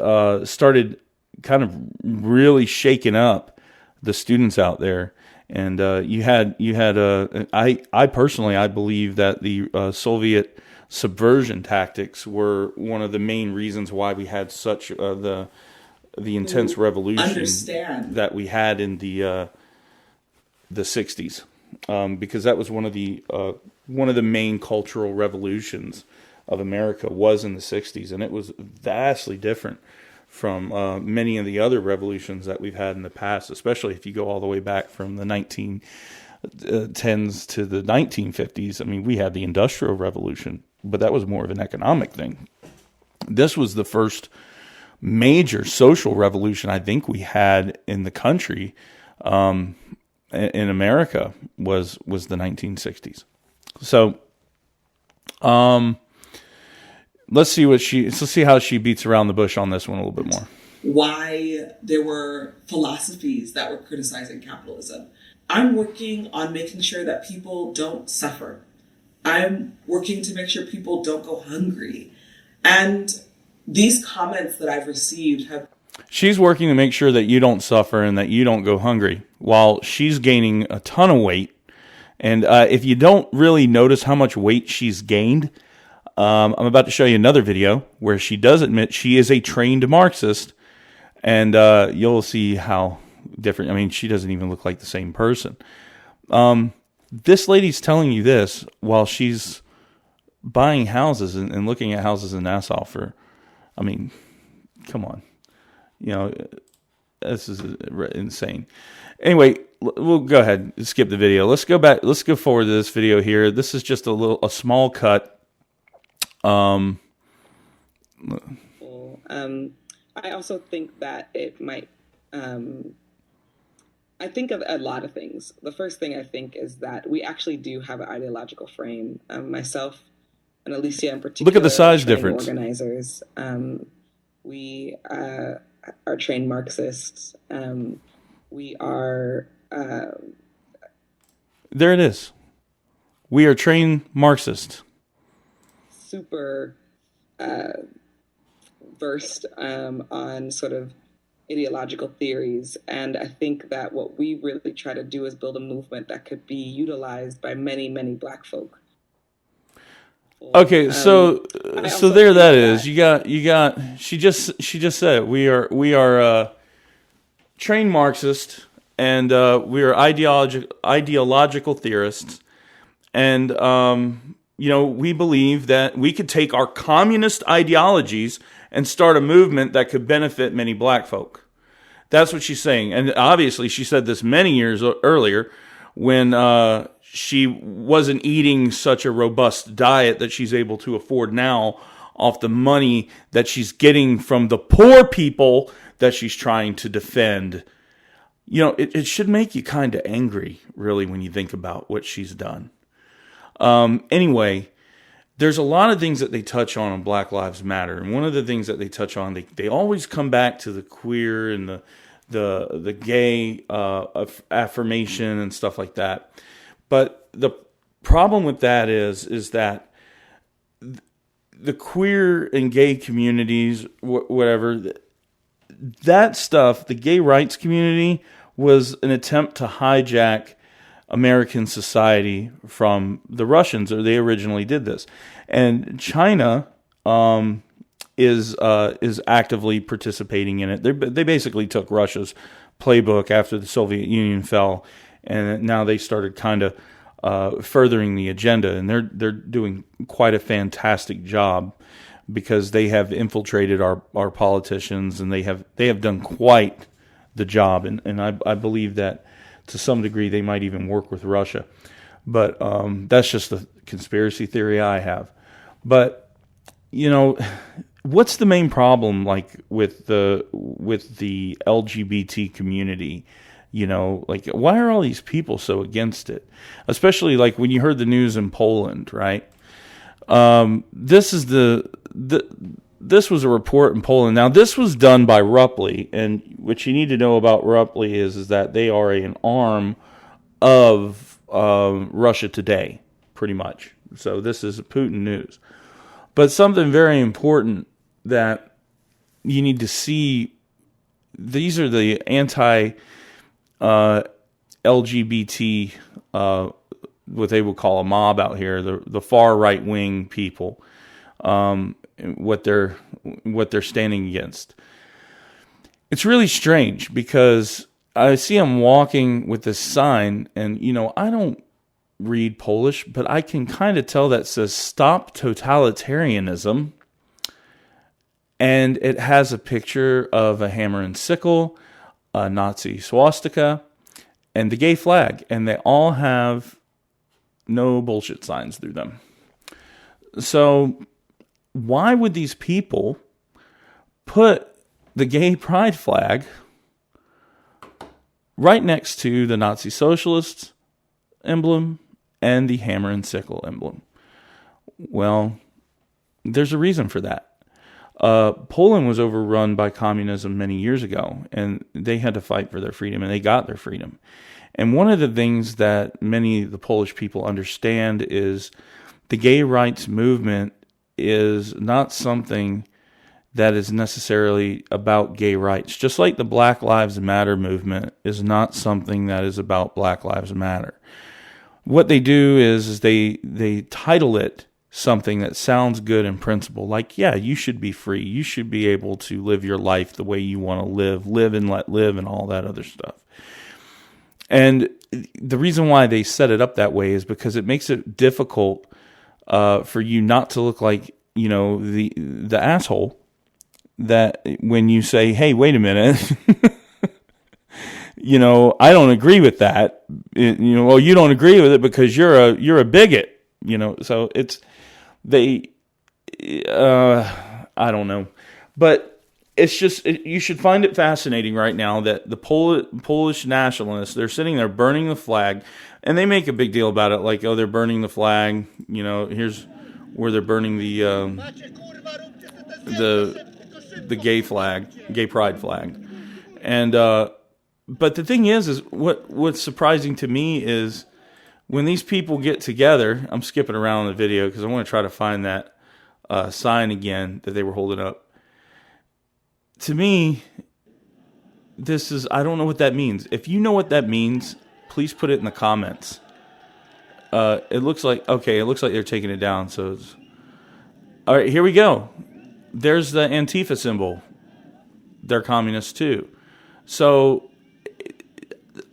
started kind of really shaking up the students out there. And I personally believe that the Soviet subversion tactics were one of the main reasons why we had such the intense revolution that we had in the 60s, because that was one of the main cultural revolutions of America was in the 60s, and it was vastly different from many of the other revolutions that we've had in the past, especially if you go all the way back from the 1910s to the 1950s. I mean, we had the Industrial Revolution, but that was more of an economic thing. This was the first major social revolution I think we had in the country. In America was the 1960s. So, let's see how she beats around the bush on this one a little bit more. Why there were philosophies that were criticizing capitalism. I'm working on making sure that people don't suffer. I'm working to make sure people don't go hungry. And these comments that I've received have... She's working to make sure that you don't suffer and that you don't go hungry while she's gaining a ton of weight. And if you don't really notice how much weight she's gained, I'm about to show you another video where she does admit she is a trained Marxist. And you'll see how different. I mean, she doesn't even look like the same person. This lady's telling you this while she's buying houses and looking at houses in Nassau for, I mean, come on. You know, this is insane. Anyway, we'll go ahead and skip the video. Let's go back. Let's go forward to this video here. This is just a small cut. I also think that it might, I think of a lot of things. The first thing I think is that we actually do have an ideological frame. Myself and Alicia in particular. Look at the size difference. Organizers. We are trained Marxists. We are... there it is. We are trained Marxists. Super versed on sort of ideological theories. And I think that what we really try to do is build a movement that could be utilized by many, many Black folk. Okay, so there that is. You got. She just said it. We are trained Marxists, and we are ideological theorists, and we believe that we could take our communist ideologies and start a movement that could benefit many Black folk. That's what she's saying, and obviously she said this many years earlier when she wasn't eating such a robust diet that she's able to afford now off the money that she's getting from the poor people that she's trying to defend. You know, it should make you kind of angry, really, when you think about what she's done. Anyway, there's a lot of things that they touch on Black Lives Matter. And one of the things that they touch on, they always come back to the queer and the gay affirmation and stuff like that. But the problem with that is that the queer and gay communities, whatever, that stuff, the gay rights community was an attempt to hijack American society from the Russians, or they originally did this. And China is actively participating in it. They basically took Russia's playbook after the Soviet Union fell, and now they started kind of furthering the agenda, and they're doing quite a fantastic job because they have infiltrated our politicians, and they have done quite the job, and I believe that to some degree they might even work with Russia, but that's just the conspiracy theory I have. But what's the main problem like with the LGBT community? Why are all these people so against it? Especially like when you heard the news in Poland, right? This was a report in Poland. Now, this was done by Ruppli, and what you need to know about Ruppli is that they are an arm of Russia Today, pretty much. So this is Putin news. But something very important that you need to see, these are the anti-LGBT, what they would call a mob out here, the far right-wing people. What they're standing against. It's really strange because I see them walking with this sign, and I don't read Polish, but I can kind of tell that says "Stop Totalitarianism," and it has a picture of a hammer and sickle, a Nazi swastika, and the gay flag, and they all have no bullshit signs through them. So why would these people put the gay pride flag right next to the Nazi socialist emblem and the hammer and sickle emblem? Well, there's a reason for that. Poland was overrun by communism many years ago, and they had to fight for their freedom, and they got their freedom. And one of the things that many of the Polish people understand is the gay rights movement is not something that is necessarily about gay rights. Just like the Black Lives Matter movement is not something that is about Black Lives Matter. What they do is they title it something that sounds good in principle. Like, yeah, you should be free. You should be able to live your life the way you want to live and let live and all that other stuff. And the reason why they set it up that way is because it makes it difficult for you not to look like, the asshole that when you say, hey, wait a minute, I don't agree with that. Well, you don't agree with it because you're a bigot, so it's, I don't know, but it's just, you should find it fascinating right now that the Polish nationalists, they're sitting there burning the flag, and they make a big deal about it, like, oh, they're burning the flag, here's where they're burning the gay flag, gay pride flag. And, but the thing is what's surprising to me is when these people get together, I'm skipping around the video because I want to try to find that sign again that they were holding up. To me, I don't know what that means. If you know what that means, please put it in the comments. It looks like they're taking it down. So, all right, here we go. There's the Antifa symbol. They're communists too. So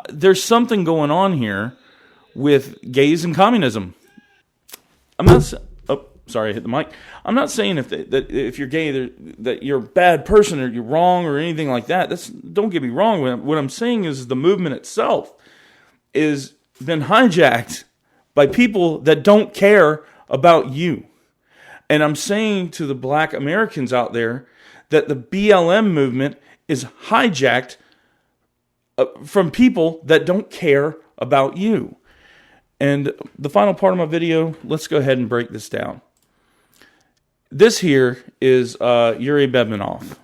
there's something going on here with gays and communism. I'm not. Oh, sorry, I hit the mic. I'm not saying that if you're gay that you're a bad person or you're wrong or anything like that. Don't get me wrong. What I'm saying is the movement itself is been hijacked by people that don't care about you. And I'm saying to the black Americans out there that the BLM movement is hijacked from people that don't care about you. And the final part of my video, let's go ahead and break this down. This here is Yuri Bezmenov.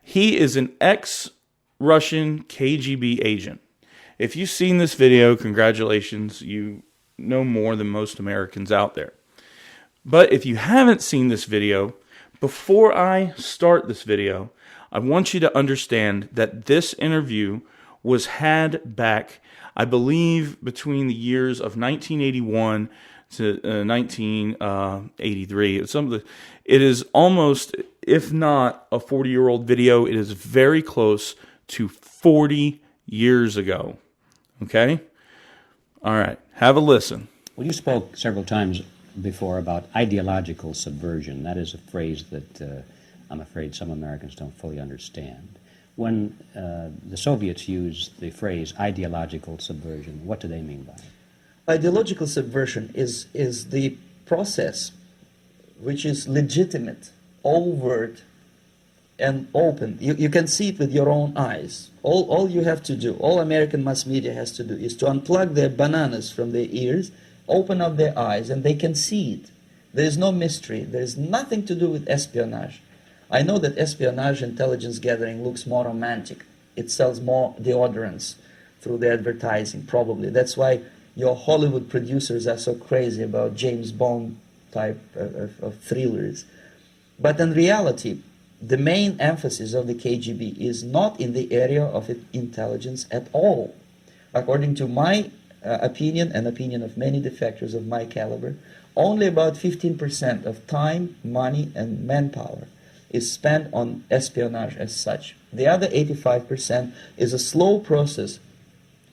He is an ex-Russian KGB agent. If you've seen this video, congratulations. You know more than most Americans out there. But if you haven't seen this video, before I start this video, I want you to understand that this interview was had back, I believe, between the years of 1981 to 1983. It is almost, if not a 40-year-old video, it is very close to 40 years ago. Okay? All right. Have a listen. Well, you spoke several times before about ideological subversion. That is a phrase that I'm afraid some Americans don't fully understand. When the Soviets used the phrase ideological subversion, what do they mean by it? Ideological subversion is the process which is legitimate, overt, and open. You can see it with your own eyes. All you have to do, all American mass media has to do, is to unplug their bananas from their ears, open up their eyes, and they can see it. There is no mystery. There is nothing to do with espionage. I know that espionage intelligence gathering looks more romantic. It sells more deodorants through the advertising, probably. That's why your Hollywood producers are so crazy about James Bond type of thrillers. But in reality, the main emphasis of the KGB is not in the area of intelligence at all. According to my opinion and opinion of many defectors of my caliber, only about 15% of time, money, and manpower is spent on espionage as such. The other 85% is a slow process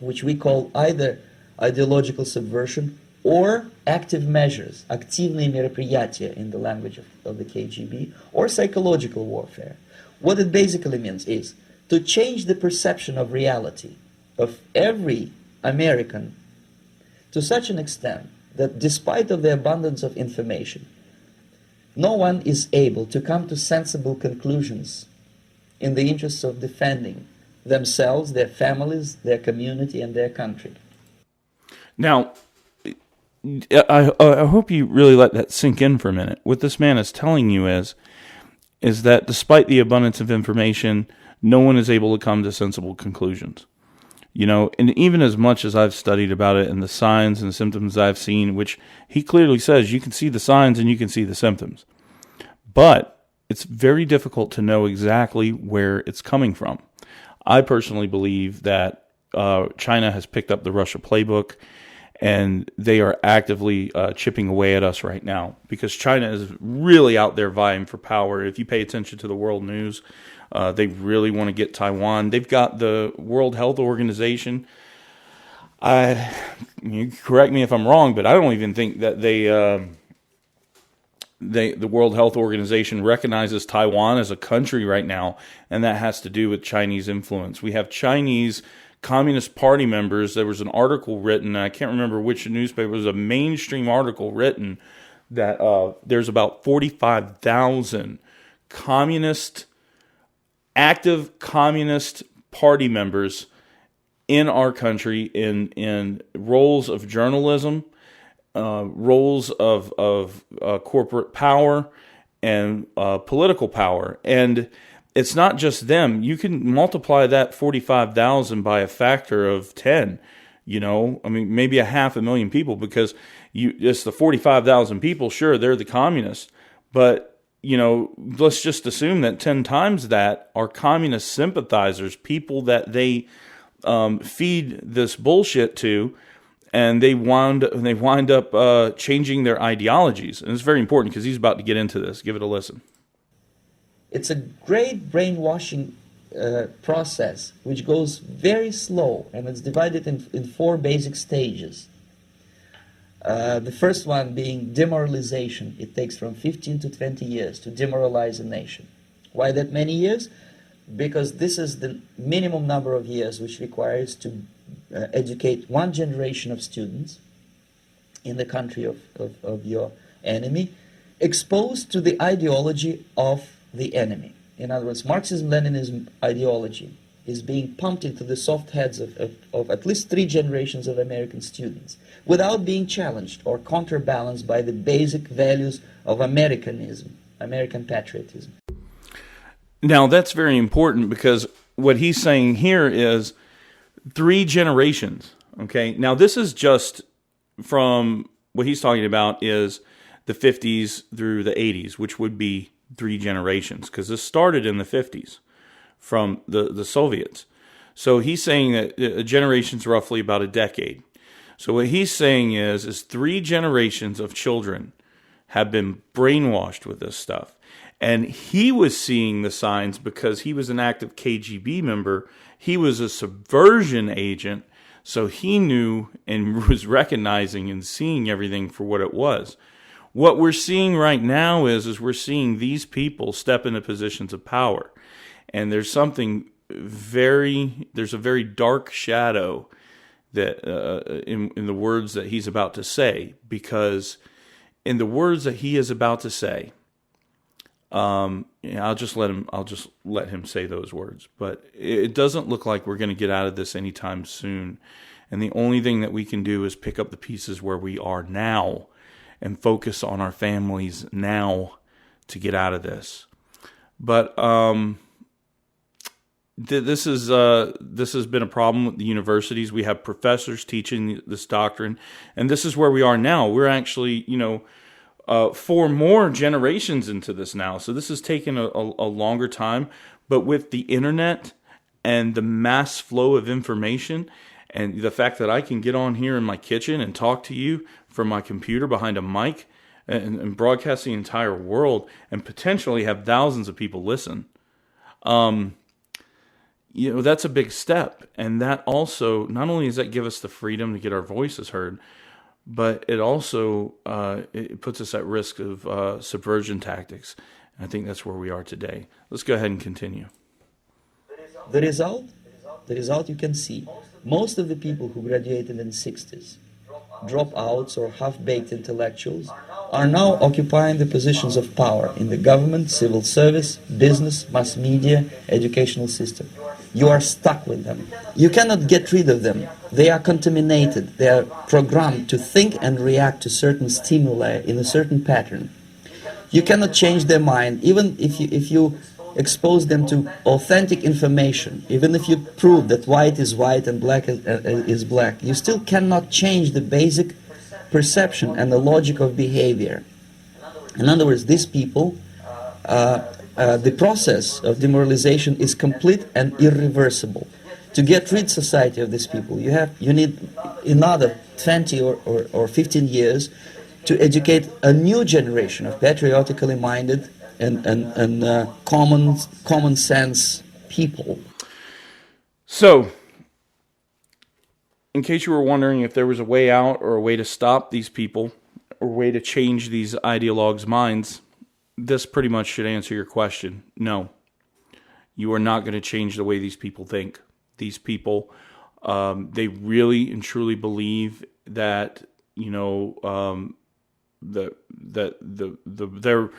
which we call either ideological subversion or active measures, активные мероприятия in the language of the KGB, or psychological warfare. What it basically means is to change the perception of reality of every American to such an extent that despite of the abundance of information, no one is able to come to sensible conclusions in the interests of defending themselves, their families, their community, and their country. Now, I hope you really let that sink in for a minute. What this man is telling you is that despite the abundance of information, no one is able to come to sensible conclusions. You know, and even as much as I've studied about it and the signs and the symptoms I've seen, which he clearly says you can see the signs and you can see the symptoms. But it's very difficult to know exactly where it's coming from. I personally believe that China has picked up the Russia playbook, and they are actively chipping away at us right now, because China is really out there vying for power. If you pay attention to the world news, they really want to get Taiwan. They've got the World Health Organization. You correct me if I'm wrong, but I don't even think that the World Health Organization recognizes Taiwan as a country right now, and that has to do with Chinese influence. We have Chinese Communist Party members. There was an article written, I can't remember which newspaper, it was a mainstream article written that there's about 45,000 active Communist Party members in our country in roles of journalism, roles of corporate power, and political power. And it's not just them. You can multiply that 45,000 by a factor of 10. You know, I mean, maybe 500,000 people, because it's the 45,000 people. Sure, they're the communists, but you know, let's just assume that 10 times that are communist sympathizers, people that they feed this bullshit to, and they wind up changing their ideologies. And it's very important, because he's about to get into this. Give it a listen. It's a great brainwashing process, which goes very slow, and it's divided in 4 basic stages. The first one being demoralization. It takes from 15 to 20 years to demoralize a nation. Why that many years? Because this is the minimum number of years which requires to educate one generation of students in the country of your enemy, exposed to the ideology of the enemy. In other words, Marxism-Leninism ideology is being pumped into the soft heads of at least 3 generations of American students, without being challenged or counterbalanced by the basic values of Americanism, American patriotism. Now, that's very important, because what he's saying here is 3 generations. Okay, now this is just from what he's talking about is the 50s through the 80s, which would be 3 generations, because this started in the 50s from the Soviets. So he's saying that a generation's roughly about a decade. So what he's saying is 3 generations of children have been brainwashed with this stuff. And he was seeing the signs because he was an active KGB member. He was a subversion agent, so he knew and was recognizing and seeing everything for what it was. What we're seeing right now is we're seeing these people step into positions of power. And there's a very dark shadow that in the words that he's about to say, because in the words that he is about to say, I'll just let him say those words. But it doesn't look like we're going to get out of this anytime soon. And the only thing that we can do is pick up the pieces where we are now and focus on our families now to get out of this. But this has been a problem with the universities. We have professors teaching this doctrine, and this is where we are now. We're actually, 4 more generations into this now. So this has taken a longer time, but with the internet and the mass flow of information, and the fact that I can get on here in my kitchen and talk to you from my computer behind a mic and broadcast the entire world and potentially have thousands of people listen, that's a big step. And that also, not only does that give us the freedom to get our voices heard, but it also it puts us at risk of subversion tactics. And I think that's where we are today. Let's go ahead and continue. The result you can see. Most of the people who graduated in the 60s, dropouts or half-baked intellectuals, are now occupying the positions of power in the government, civil service, business, mass media, educational system. You are stuck with them. You cannot get rid of them. They are contaminated. They are programmed to think and react to certain stimuli in a certain pattern. You cannot change their mind. Even if you expose them to authentic information, even if you prove that white is white and black is black, you still cannot change the basic perception and the logic of behavior. In other words, these people, the process of demoralization is complete and irreversible. To get rid society of these people, you need another 20 or 15 years to educate a new generation of patriotically minded and common sense people. So, in case you were wondering if there was a way out or a way to stop these people or a way to change these ideologues' minds, this pretty much should answer your question. No, you are not going to change the way these people think. These people, they really and truly believe that, you know, they're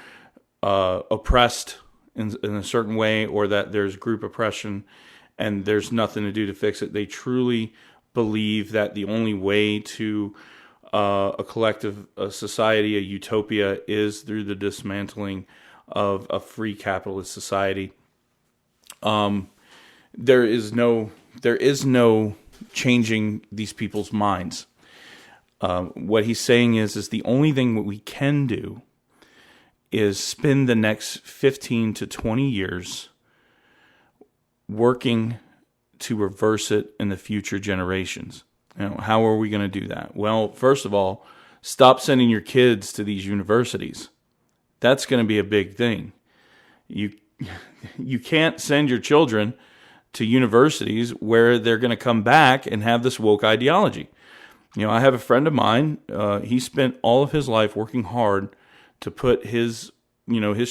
oppressed in a certain way, or that there's group oppression and there's nothing to do to fix it. They truly believe that the only way to a collective society, a utopia, is through the dismantling of a free capitalist society. There is no changing these people's minds. What he's saying is the only thing that we can do is spend the next 15 to 20 years working to reverse it in the future generations. You know, how are we going to do that? Well, first of all, stop sending your kids to these universities. That's going to be a big thing. You can't send your children to universities where they're going to come back and have this woke ideology. You know, I have a friend of mine, he spent all of his life working hard to put his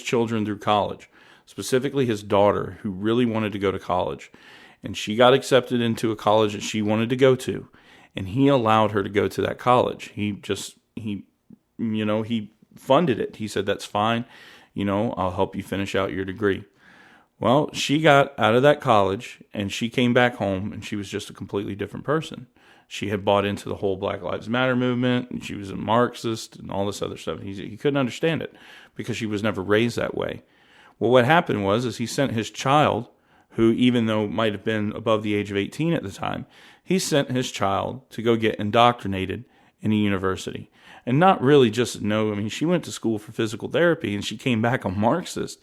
children through college, specifically his daughter, who really wanted to go to college. And she got accepted into a college that she wanted to go to. And he allowed her to go to that college. He funded it. He said, that's fine. You know, I'll help you finish out your degree. Well, she got out of that college and she came back home and she was just a completely different person. She had bought into the whole Black Lives Matter movement, and she was a Marxist and all this other stuff. He couldn't understand it because she was never raised that way. Well, what happened was he sent his child, who even though might have been above the age of 18 at the time, he sent his child to go get indoctrinated in a university. And not really just she went to school for physical therapy and she came back a Marxist.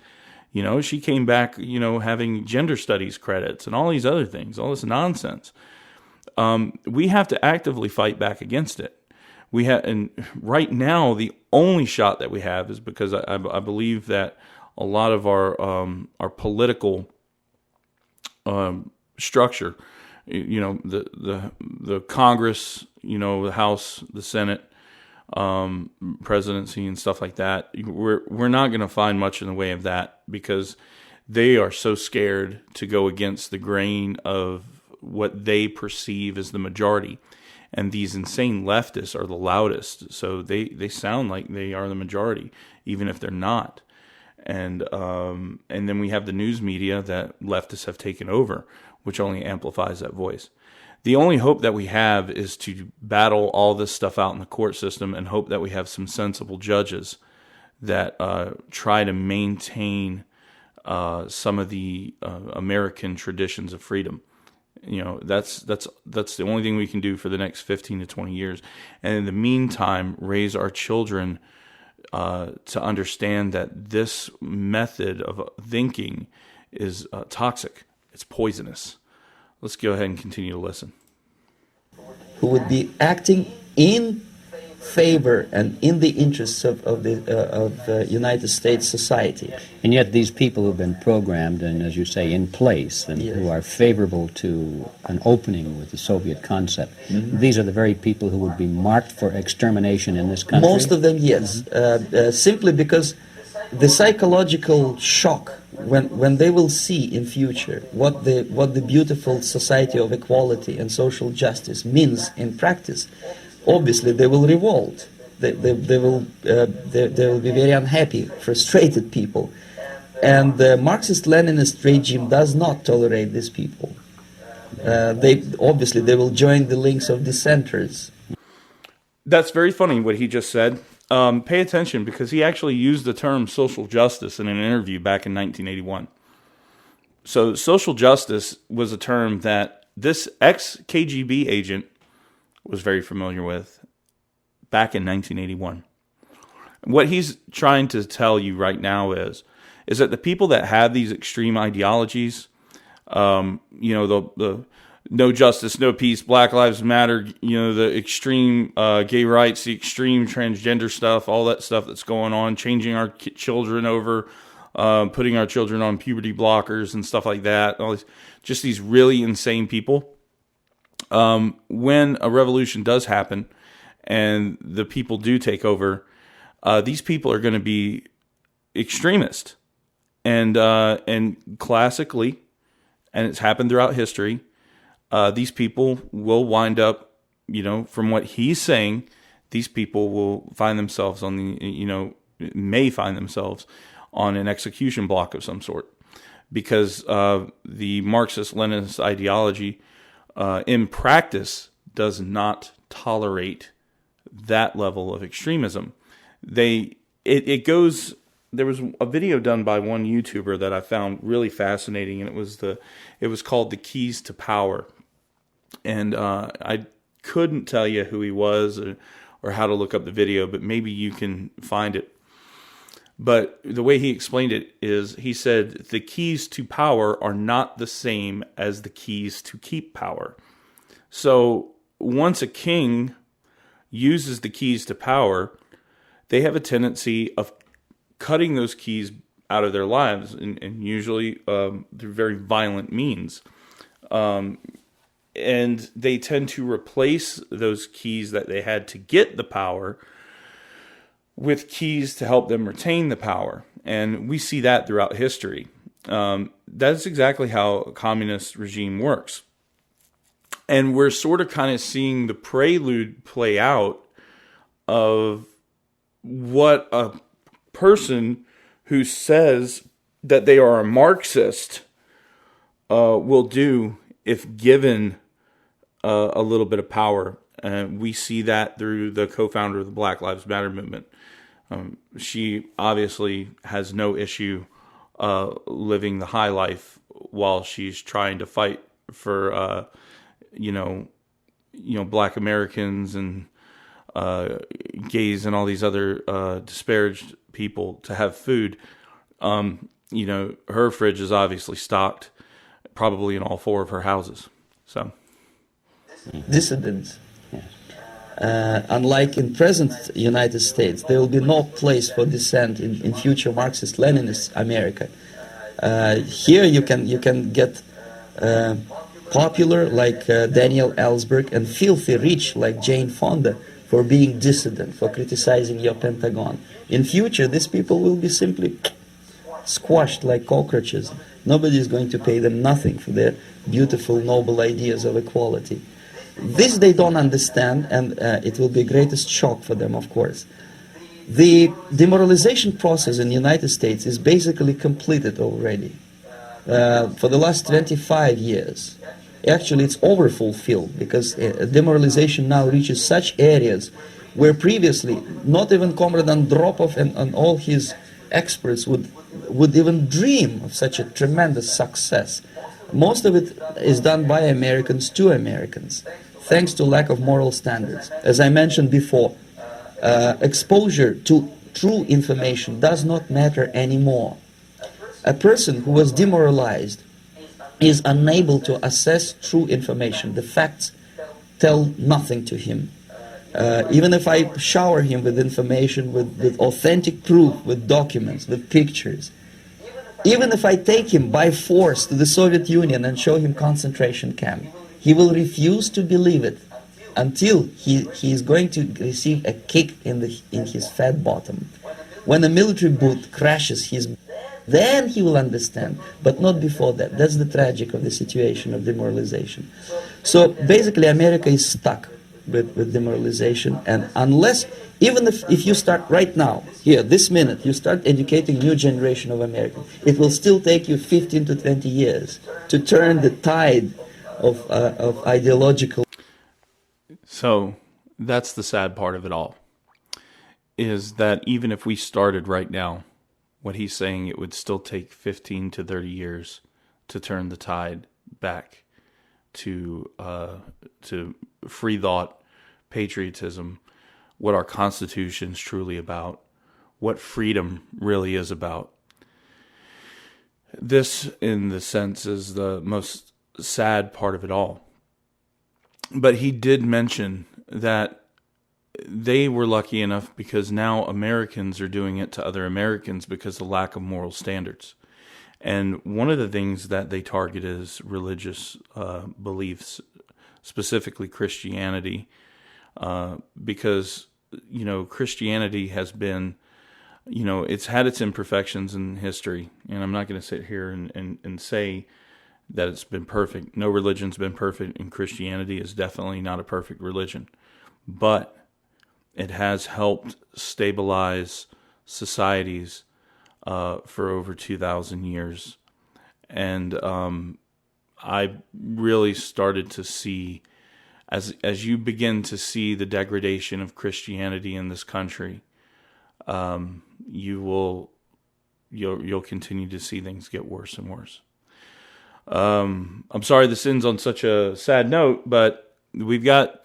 You know, she came back, having gender studies credits and all these other things, all this nonsense. We have to actively fight back against it. And right now, the only shot that we have is because I believe that a lot of our political structure, the Congress, the House, the Senate, presidency, and stuff like that, we're not going to find much in the way of that because they are so scared to go against the grain of what they perceive as the majority. And these insane leftists are the loudest, so they sound like they are the majority, even if they're not. And then we have the news media that leftists have taken over, which only amplifies that voice. The only hope that we have is to battle all this stuff out in the court system and hope that we have some sensible judges that try to maintain some of the American traditions of freedom. That's the only thing we can do for the next 15 to 20 years. And in the meantime, raise our children to understand that this method of thinking is toxic. It's poisonous. Let's go ahead and continue to listen. Who would be acting in favor and in the interests of the United States society. And yet these people who've been programmed and, as you say, in place, and Yes. who are favorable to an opening with the Soviet concept, these are the very people who would be marked for extermination in this country? Most of them, yes, simply because the psychological shock when they will see in future what the beautiful society of equality and social justice means in practice, obviously they will revolt. They will be very unhappy, frustrated people, and the Marxist-Leninist regime does not tolerate these people. They will join the links of dissenters. That's very funny what he just said. Pay attention because he actually used the term social justice in an interview back in 1981. So social justice was a term that this ex-KGB agent was very familiar with back in 1981. What he's trying to tell you right now is that the people that have these extreme ideologies, the no justice, no peace, Black Lives Matter, the extreme gay rights, the extreme transgender stuff, all that stuff that's going on, changing our children over, putting our children on puberty blockers and stuff like that, all these, just these really insane people. When a revolution does happen and the people do take over, these people are going to be extremist, and classically, and it's happened throughout history. These people will wind up, from what he's saying, these people will find themselves may find themselves on an execution block of some sort, because the Marxist-Leninist ideology, in practice, does not tolerate that level of extremism. It goes. There was a video done by one YouTuber that I found really fascinating, and it was called "The Keys to Power," and I couldn't tell you who he was or how to look up the video, but maybe you can find it. But the way he explained it is, he said the keys to power are not the same as the keys to keep power. So once a king uses the keys to power, they have a tendency of cutting those keys out of their lives, and usually through very violent means. And they tend to replace those keys that they had to get the power with keys to help them retain the power. And we see that throughout history. That's exactly how a communist regime works. And we're sort of kind of seeing the prelude play out of what a person who says that they are a Marxist will do if given a little bit of power. We see that through the co-founder of the Black Lives Matter movement. She obviously has no issue living the high life while she's trying to fight for Black Americans and gays and all these other disparaged people to have food. Her fridge is obviously stocked, probably in all 4 of her houses. So, dissidents. Unlike in present United States, there will be no place for dissent in future Marxist-Leninist America. Here you can get popular like Daniel Ellsberg and filthy rich like Jane Fonda for being dissident, for criticizing your Pentagon. In future, these people will be simply squashed like cockroaches. Nobody is going to pay them nothing for their beautiful, noble ideas of equality. This they don't understand, and it will be greatest shock for them, of course. The demoralization process in the United States is basically completed already. For the last 25 years. Actually, it's overfulfilled, because demoralization now reaches such areas where previously not even Comrade Andropov and all his experts would even dream of such a tremendous success. Most of it is done by Americans to Americans, thanks to lack of moral standards. As I mentioned before, exposure to true information does not matter anymore. A person who was demoralized is unable to assess true information. The facts tell nothing to him. Even if I shower him with information, with authentic proof, with documents, with pictures, even if I take him by force to the Soviet Union and show him concentration camp, he will refuse to believe it until he is going to receive a kick in his fat bottom. When a military boot crashes then he will understand, but not before that. That's the tragic of the situation of demoralization. So basically America is stuck with demoralization, and unless, even if you start right now, here, this minute, you start educating new generation of Americans, it will still take you 15 to 20 years to turn the tide of ideological. So that's the sad part of it all, is that even if we started right now, what he's saying, it would still take 15 to 30 years to turn the tide back to free thought, patriotism, what our Constitution is truly about, what freedom really is about. This, in the sense, is the most sad part of it all. But he did mention that they were lucky enough because now Americans are doing it to other Americans because of the lack of moral standards. And one of the things that they target is religious beliefs, specifically Christianity, because, Christianity has been, it's had its imperfections in history. And I'm not going to sit here and say that it's been perfect. No religion's been perfect, and Christianity is definitely not a perfect religion. But it has helped stabilize societies for over 2,000 years. And I really started to see, as you begin to see the degradation of Christianity in this country, you'll continue to see things get worse and worse. I'm sorry this ends on such a sad note, but we've got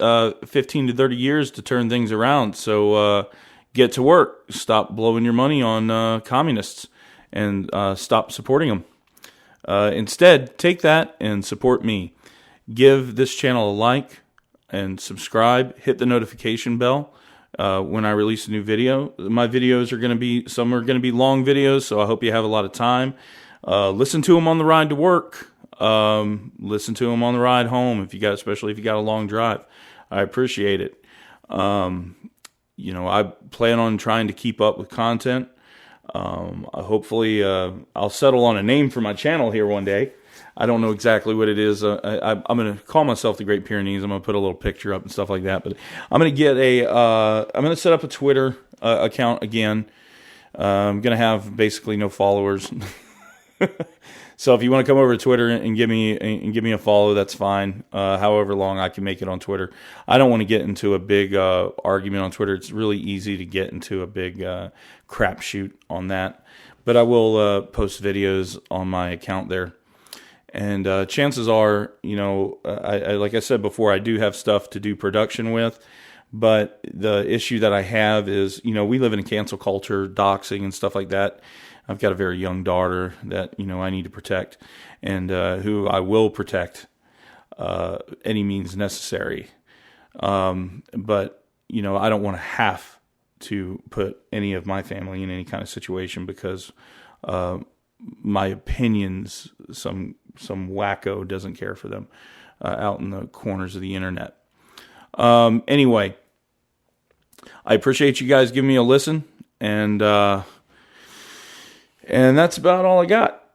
15 to 30 years to turn things around. So get to work. Stop blowing your money on communists and stop supporting them. Instead, take that and support me. Give this channel a like and subscribe. Hit the notification bell when I release a new video. My videos are going to be, some are going to be long videos, so I hope you have a lot of time. Listen to them on the ride to work. Listen to them on the ride home, especially if you got a long drive. I appreciate it. I plan on trying to keep up with content. Hopefully, I'll settle on a name for my channel here one day. I don't know exactly what it is. I'm going to call myself the Great Pyrenees. I'm going to put a little picture up and stuff like that. But I'm going to I'm going to set up a Twitter account again. I'm going to have basically no followers. So if you want to come over to Twitter and give me a follow, that's fine. However long I can make it on Twitter. I don't want to get into a big argument on Twitter. It's really easy to get into a big crapshoot on that. But I will post videos on my account there. And chances are, I like I said before, I do have stuff to do production with. But the issue that I have is, we live in a cancel culture, doxing and stuff like that. I've got a very young daughter that, I need to protect, and who I will protect any means necessary. But, I don't want to have to put any of my family in any kind of situation because my opinions, some wacko doesn't care for them out in the corners of the internet. Anyway, I appreciate you guys giving me a listen, and that's about all I got.